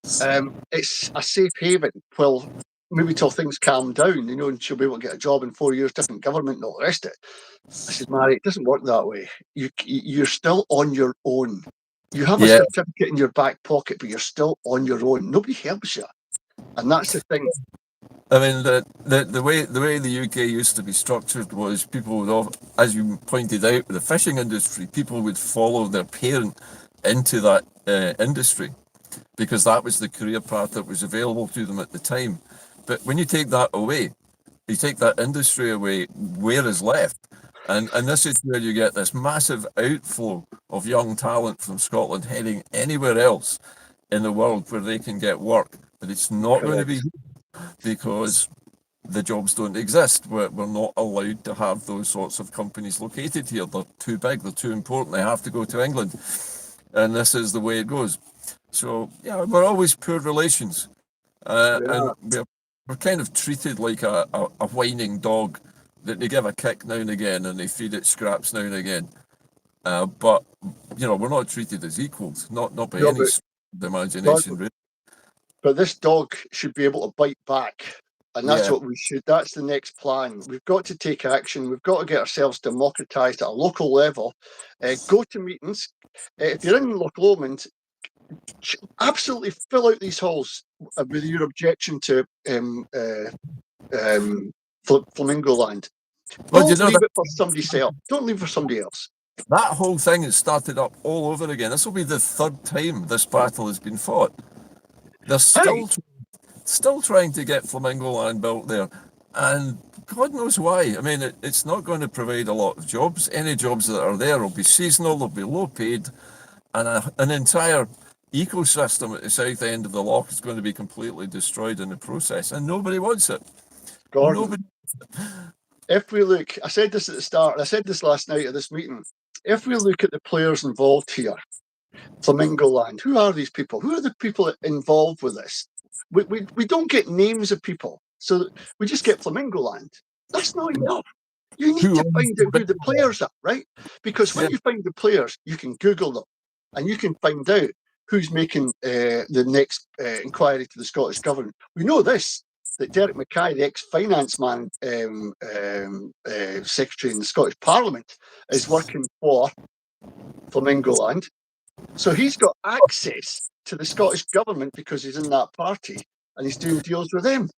[SPEAKER 2] it's a safe haven. Well, maybe till things calm down, and she'll be able to get a job in 4 years, different government, and all the rest of it. I said, Mary, it doesn't work that way. You're still on your own. You have a
[SPEAKER 1] yeah.
[SPEAKER 2] certificate in your back pocket, but you're still on your own. Nobody helps you, and that's the thing.
[SPEAKER 1] I mean, the way the UK used to be structured was people would, as you pointed out, the fishing industry, people would follow their parent into that industry because that was the career path that was available to them at the time. But when you take that away, you take that industry away, where is left? And this is where you get this massive outflow of young talent from Scotland heading anywhere else in the world where they can get work. But it's not going to be
[SPEAKER 2] Correct.
[SPEAKER 1] because the jobs don't exist. We're not allowed to have those sorts of companies located here. They're too big, they're too important, they have to go to England. And this is the way it goes. So, yeah, we're always poor relations. And
[SPEAKER 2] Yeah.
[SPEAKER 1] we're kind of treated like a whining dog that they give a kick now and again and they feed it scraps now and again. But, we're not treated as equals, not by
[SPEAKER 2] No,
[SPEAKER 1] any
[SPEAKER 2] but
[SPEAKER 1] stretch of the imagination,
[SPEAKER 2] Gordon,
[SPEAKER 1] really.
[SPEAKER 2] but this dog should be able to bite back. And that's
[SPEAKER 1] Yeah.
[SPEAKER 2] what we should. That's the next plan. We've got to take action. We've got to get ourselves democratised at a local level. Go to meetings. If you're in Loch Lomond, absolutely fill out these halls with your objection to Flamingo Land.
[SPEAKER 1] Well,
[SPEAKER 2] Don't leave
[SPEAKER 1] that
[SPEAKER 2] it for somebody else. Don't leave it for somebody else.
[SPEAKER 1] that whole thing has started up all over again. This will be the third time this battle has been fought. They're
[SPEAKER 2] Hey,
[SPEAKER 1] still trying to get Flamingo Land built there, and God knows why. I mean, it's not going to provide a lot of jobs. Any jobs that are there will be seasonal, they'll be low paid, and an entire ecosystem at the south end of the loch is going to be completely destroyed in the process, and nobody wants it.
[SPEAKER 2] Gordon,
[SPEAKER 1] Nobody.
[SPEAKER 2] if we look, I said this at the start, I said this last night at this meeting. If we look at the players involved here, Flamingo Land, who are these people? Who are the people involved with this? We don't get names of people, so we just get Flamingo Land. That's not enough. You need
[SPEAKER 1] Who
[SPEAKER 2] to
[SPEAKER 1] owns
[SPEAKER 2] find
[SPEAKER 1] the
[SPEAKER 2] out who
[SPEAKER 1] big
[SPEAKER 2] the
[SPEAKER 1] one?
[SPEAKER 2] players are, right? Because when
[SPEAKER 1] Yeah,
[SPEAKER 2] you find the players, you can Google them and you can find out who's making the next inquiry to the Scottish Government. We know this, that Derek Mackay, the ex-finance man, secretary in the Scottish Parliament, is working for Flamingo Land. So he's got access to the Scottish Government because he's in that party and he's doing deals with them.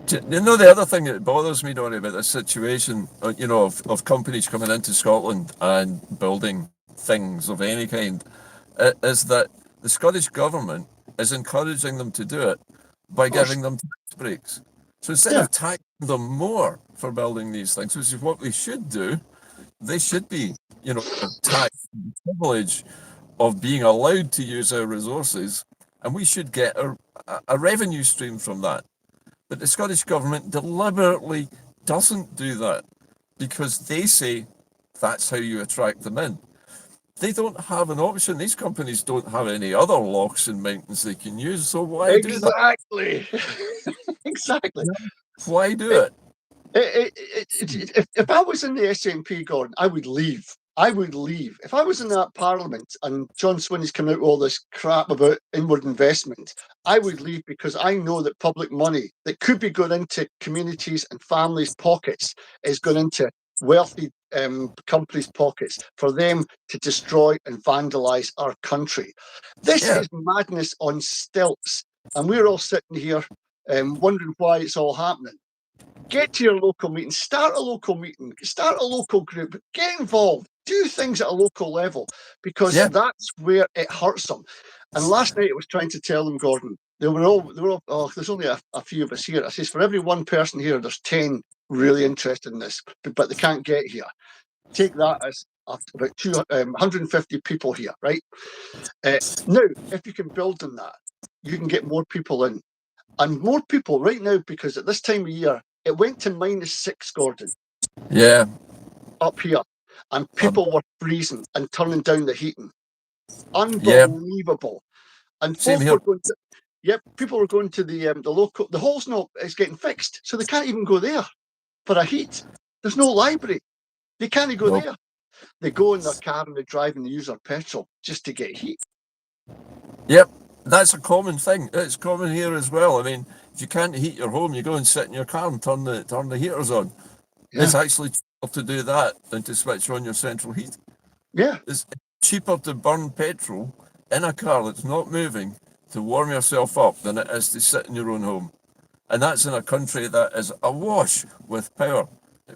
[SPEAKER 1] the other thing that bothers me, Donny, about this situation, of companies coming into Scotland and building things of any kind, is that the Scottish government is encouraging them to do it by
[SPEAKER 2] Of course.
[SPEAKER 1] giving them tax breaks. So instead
[SPEAKER 2] Yeah,
[SPEAKER 1] of taxing them more for building these things, which is what they should do, they should be, taxed for the privilege of being allowed to use our resources, and we should get a revenue stream from that. But the Scottish government deliberately doesn't do that because they say that's how you attract them in. They don't have an option. These companies don't have any other lochs and mountains they can use, so why do that?
[SPEAKER 2] exactly. Exactly.
[SPEAKER 1] Why do
[SPEAKER 2] It,
[SPEAKER 1] it?
[SPEAKER 2] if I was in the SNP, Gordon, I would leave. I would leave. If I was in that parliament and John Swinney's coming out with all this crap about inward investment, I would leave because I know that public money that could be going into communities and families' pockets is going into wealthy companies' pockets for them to destroy and vandalise our country. This
[SPEAKER 1] Yeah,
[SPEAKER 2] is madness on stilts. And we're all sitting here wondering why it's all happening. Get to your local meeting, start a local meeting, start a local group, get involved, do things at a local level because
[SPEAKER 1] yeah,
[SPEAKER 2] that's where it hurts them. And last night I was trying to tell them, Gordon, they were all oh, there's only a few of us here. I says, for every one person here, there's 10 really interested in this, but they can't get here. Take that as about 150 people here, right? Now, if you can build on that, you can get more people in and more people right now because at this time of year it went to -6, Gordon,
[SPEAKER 1] yeah,
[SPEAKER 2] up here, and
[SPEAKER 1] um,
[SPEAKER 2] people were freezing and turning down the heating.
[SPEAKER 1] yeah.
[SPEAKER 2] Unbelievable. And
[SPEAKER 1] Same
[SPEAKER 2] folk
[SPEAKER 1] here.
[SPEAKER 2] were going to, yep, people were going to the local, the hall's not, it's getting fixed, so they can't even go there for a heat. There's no library. They can't go
[SPEAKER 1] No.
[SPEAKER 2] there. They go in their car and they drive and they use their petrol just to get heat.
[SPEAKER 1] Yep, that's a common thing. It's common here as well. I mean, if you can't heat your home, you go and sit in your car and turn the heaters on.
[SPEAKER 2] Yeah,
[SPEAKER 1] It's actually cheaper to do that than to switch on your central heat.
[SPEAKER 2] yeah.
[SPEAKER 1] It's cheaper to burn petrol in a car that's not moving to warm yourself up than it is to sit in your own home. And that's in a country that is awash with power.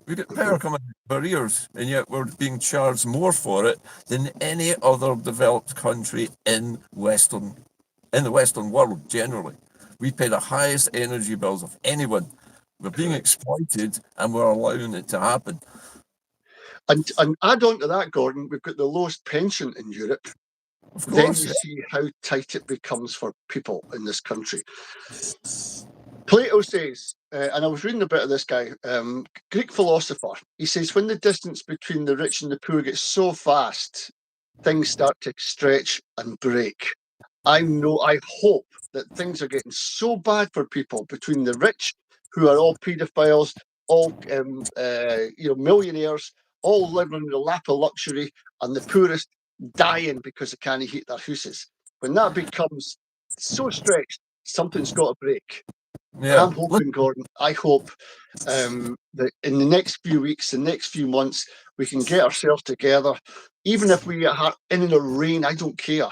[SPEAKER 1] We get power coming out of our ears, and yet we're being charged more for it than any other developed country in the Western world generally. We pay the highest energy bills of anyone. We're being
[SPEAKER 2] Correct.
[SPEAKER 1] exploited, and we're allowing it to happen.
[SPEAKER 2] And add on to that, Gordon, we've got the lowest pension in Europe.
[SPEAKER 1] Of
[SPEAKER 2] Then
[SPEAKER 1] course,
[SPEAKER 2] you
[SPEAKER 1] yeah.
[SPEAKER 2] see how tight it becomes for people in this country. Plato says, and I was reading a bit of this guy, Greek philosopher. He says, when the distance between the rich and the poor gets so vast, things start to stretch and break. I hope that things are getting so bad for people between the rich, who are all paedophiles, all millionaires, all living in the lap of luxury, and the poorest dying because they can't heat their houses. When that becomes so stretched, something's got to break. And
[SPEAKER 1] Yeah.
[SPEAKER 2] I'm hoping, Gordon, I hope that in the next few weeks, the next few months, we can get ourselves together. Even if we are in the rain, I don't care.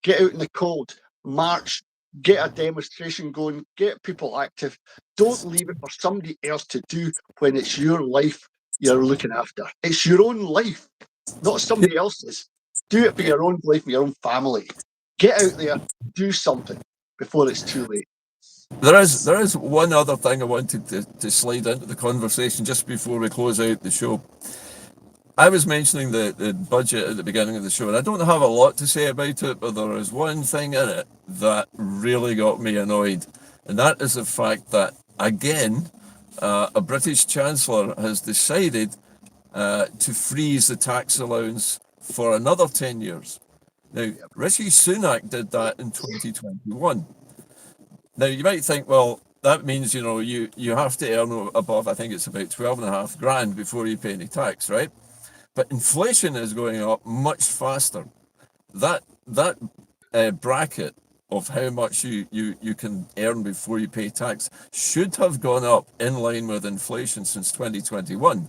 [SPEAKER 2] Get out in the cold, march, get a demonstration going, get people active. Don't leave it for somebody else to do when it's your life you're looking after. It's your own life, not somebody else's. Do it for your own life and your own family. Get out there, do something before it's too late.
[SPEAKER 1] There is one other thing I wanted to slide into the conversation just before we close out the show. I was mentioning the budget at the beginning of the show, and I don't have a lot to say about it, but there is one thing in it that really got me annoyed, and that is the fact that, again, a British Chancellor has decided to freeze the tax allowance for another 10 years. Now, Rishi Sunak did that in 2021. Now, you might think, well, that means, you have to earn above, I think it's about 12 and a half grand before you pay any tax, right? But inflation is going up much faster. That bracket of how much you can earn before you pay tax should have gone up in line with inflation since 2021.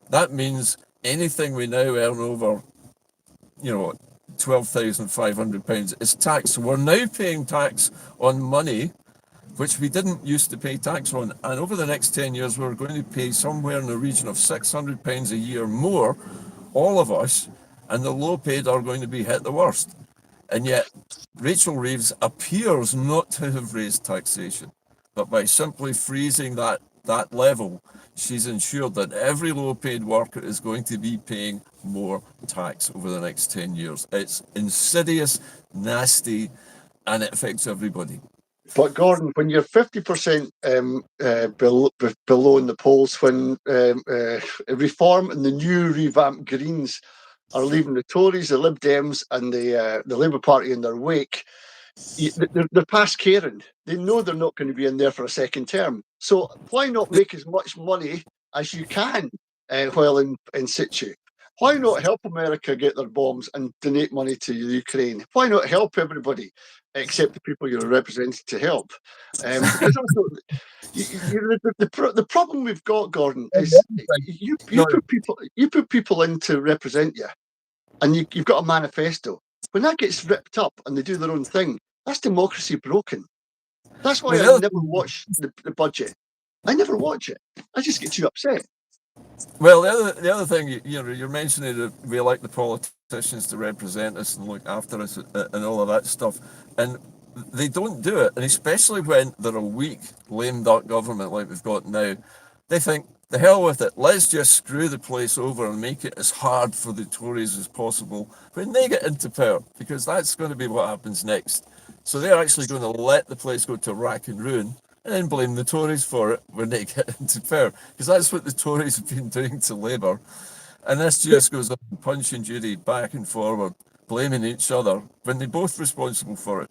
[SPEAKER 1] That means anything we now earn over, £12,500 is tax. So we're now paying tax on money which we didn't used to pay tax on. And over the next 10 years, we're going to pay somewhere in the region of £600 a year more, all of us, and the low paid are going to be hit the worst. And yet, Rachel Reeves appears not to have raised taxation, but by simply freezing that level, she's ensured that every low paid worker is going to be paying more tax over the next 10 years. It's insidious, nasty, and it affects everybody.
[SPEAKER 2] But Gordon, when you're 50% below in the polls, when Reform and the new revamped Greens are leaving the Tories, the Lib Dems, and the Labour Party in their wake, they're past caring. They know they're not going to be in there for a second term. So why not make as much money as you can while in situ? Why not help America get their bombs and donate money to Ukraine? Why not help everybody except the people you're represented to help? Because also, the problem we've got, Gordon, is
[SPEAKER 1] No,
[SPEAKER 2] you put people in to represent you, and you've got a manifesto. When that gets ripped up and they do their own thing, that's democracy broken. That's why
[SPEAKER 1] well,
[SPEAKER 2] I
[SPEAKER 1] the other
[SPEAKER 2] never watch the budget. I never watch it. I just get too upset.
[SPEAKER 1] Well, the other thing you're mentioning that we like the politicians to represent us and look after us and all of that stuff, and they don't do it. And especially when they're a weak, lame duck government like we've got now, they think the hell with it. Let's just screw the place over and make it as hard for the Tories as possible when they get into power, because that's going to be what happens next. So they're actually going to let the place go to rack and ruin and then blame the Tories for it when they get into power, because that's what the Tories have been doing to Labour. And this just goes on punch and judy back and forward, blaming each other when they're both responsible for it.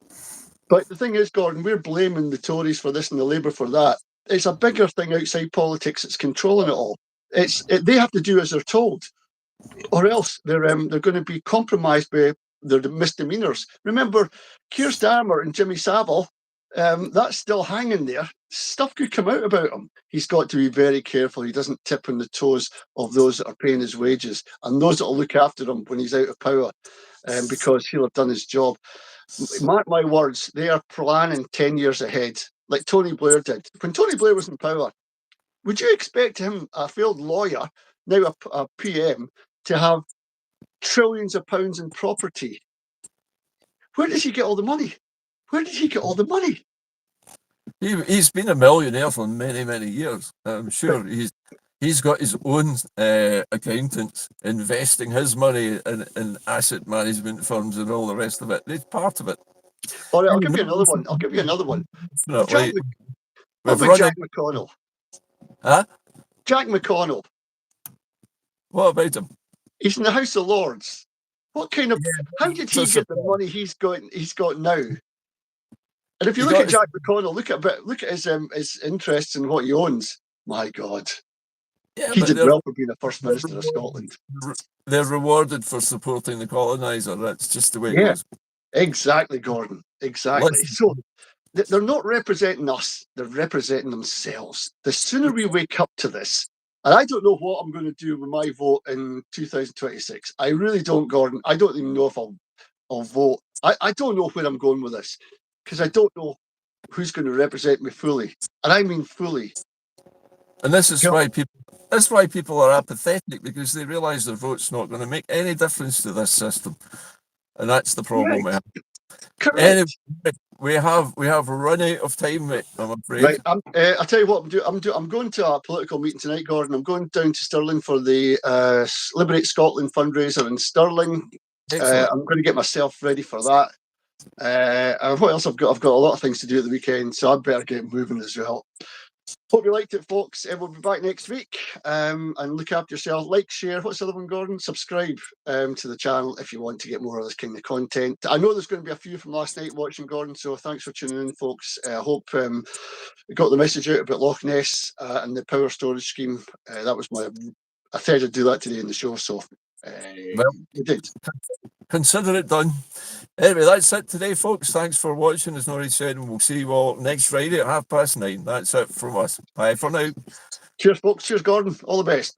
[SPEAKER 2] But the thing is, Gordon, we're blaming the Tories for this and the Labour for that. It's a bigger thing outside politics that's controlling it all. They have to do as they're told, or else they're going to be compromised by their misdemeanors. Remember, Keir Starmer and Jimmy Savile, that's still hanging there. Stuff could come out about him. He's got to be very careful he doesn't tip on the toes of those that are paying his wages and those that will look after him when he's out of power, because he'll have done his job. Mark my words, they are planning 10 years ahead. like Tony Blair did. When Tony Blair was in power, would you expect him, a failed lawyer, now a PM, to have trillions of pounds in property? Where does he get all the money? Where did he get all the money?
[SPEAKER 1] He's been a millionaire for many, many years. I'm sure he's got his own accountants investing his money in asset management firms and all the rest of it. It's part of it.
[SPEAKER 2] All right, I'll give you another one.
[SPEAKER 1] Definitely.
[SPEAKER 2] What about Jack McConnell?
[SPEAKER 1] Huh?
[SPEAKER 2] Jack McConnell.
[SPEAKER 1] What about him?
[SPEAKER 2] He's in the House of Lords. What kind of? How did he get the money he's got now? And if you look at Jack McConnell, look at his interests and what he owns. My God, he did well for being the First Minister of Scotland.
[SPEAKER 1] They're rewarded for supporting the coloniser. That's just the way it goes.
[SPEAKER 2] Exactly, Gordon. Exactly. So they're not representing us; they're representing themselves. The sooner we wake up to this, and I don't know what I'm going to do with my vote in 2026. I really don't, Gordon. I don't even know if I'll vote. I don't know where I'm going with this, because I don't know who's going to represent me fully, and I mean fully.
[SPEAKER 1] And this is why people are apathetic, because they realise their vote's not going to make any difference to this system, and that's the problem we have.
[SPEAKER 2] Correct.
[SPEAKER 1] Anyway, we have run out of time, mate, I'm afraid.
[SPEAKER 2] Right, I'll tell you what I'm going to a political meeting tonight, Gordon. I'm going down to Stirling for the Liberate Scotland fundraiser in Stirling. I'm going to get myself ready for that. And what else I've got a lot of things to do at the weekend, so I'd better get moving as well. Hope you liked it, folks. We'll be back next week. And look after yourself. Like, share. What's the other one, Gordon? Subscribe to the channel if you want to get more of this kind of content. I know there's going to be a few from last night watching, Gordon, so thanks for tuning in, folks. I hope you got the message out about Loch Ness and the power storage scheme. That was I said I'd do that today in the show, so we did.
[SPEAKER 1] Consider it done. Anyway, that's it today, folks. Thanks for watching, as Norrie said, and we'll see you all next Friday at 9:30. That's it from us. Bye for now.
[SPEAKER 2] Cheers, folks. Cheers, Gordon. All the best.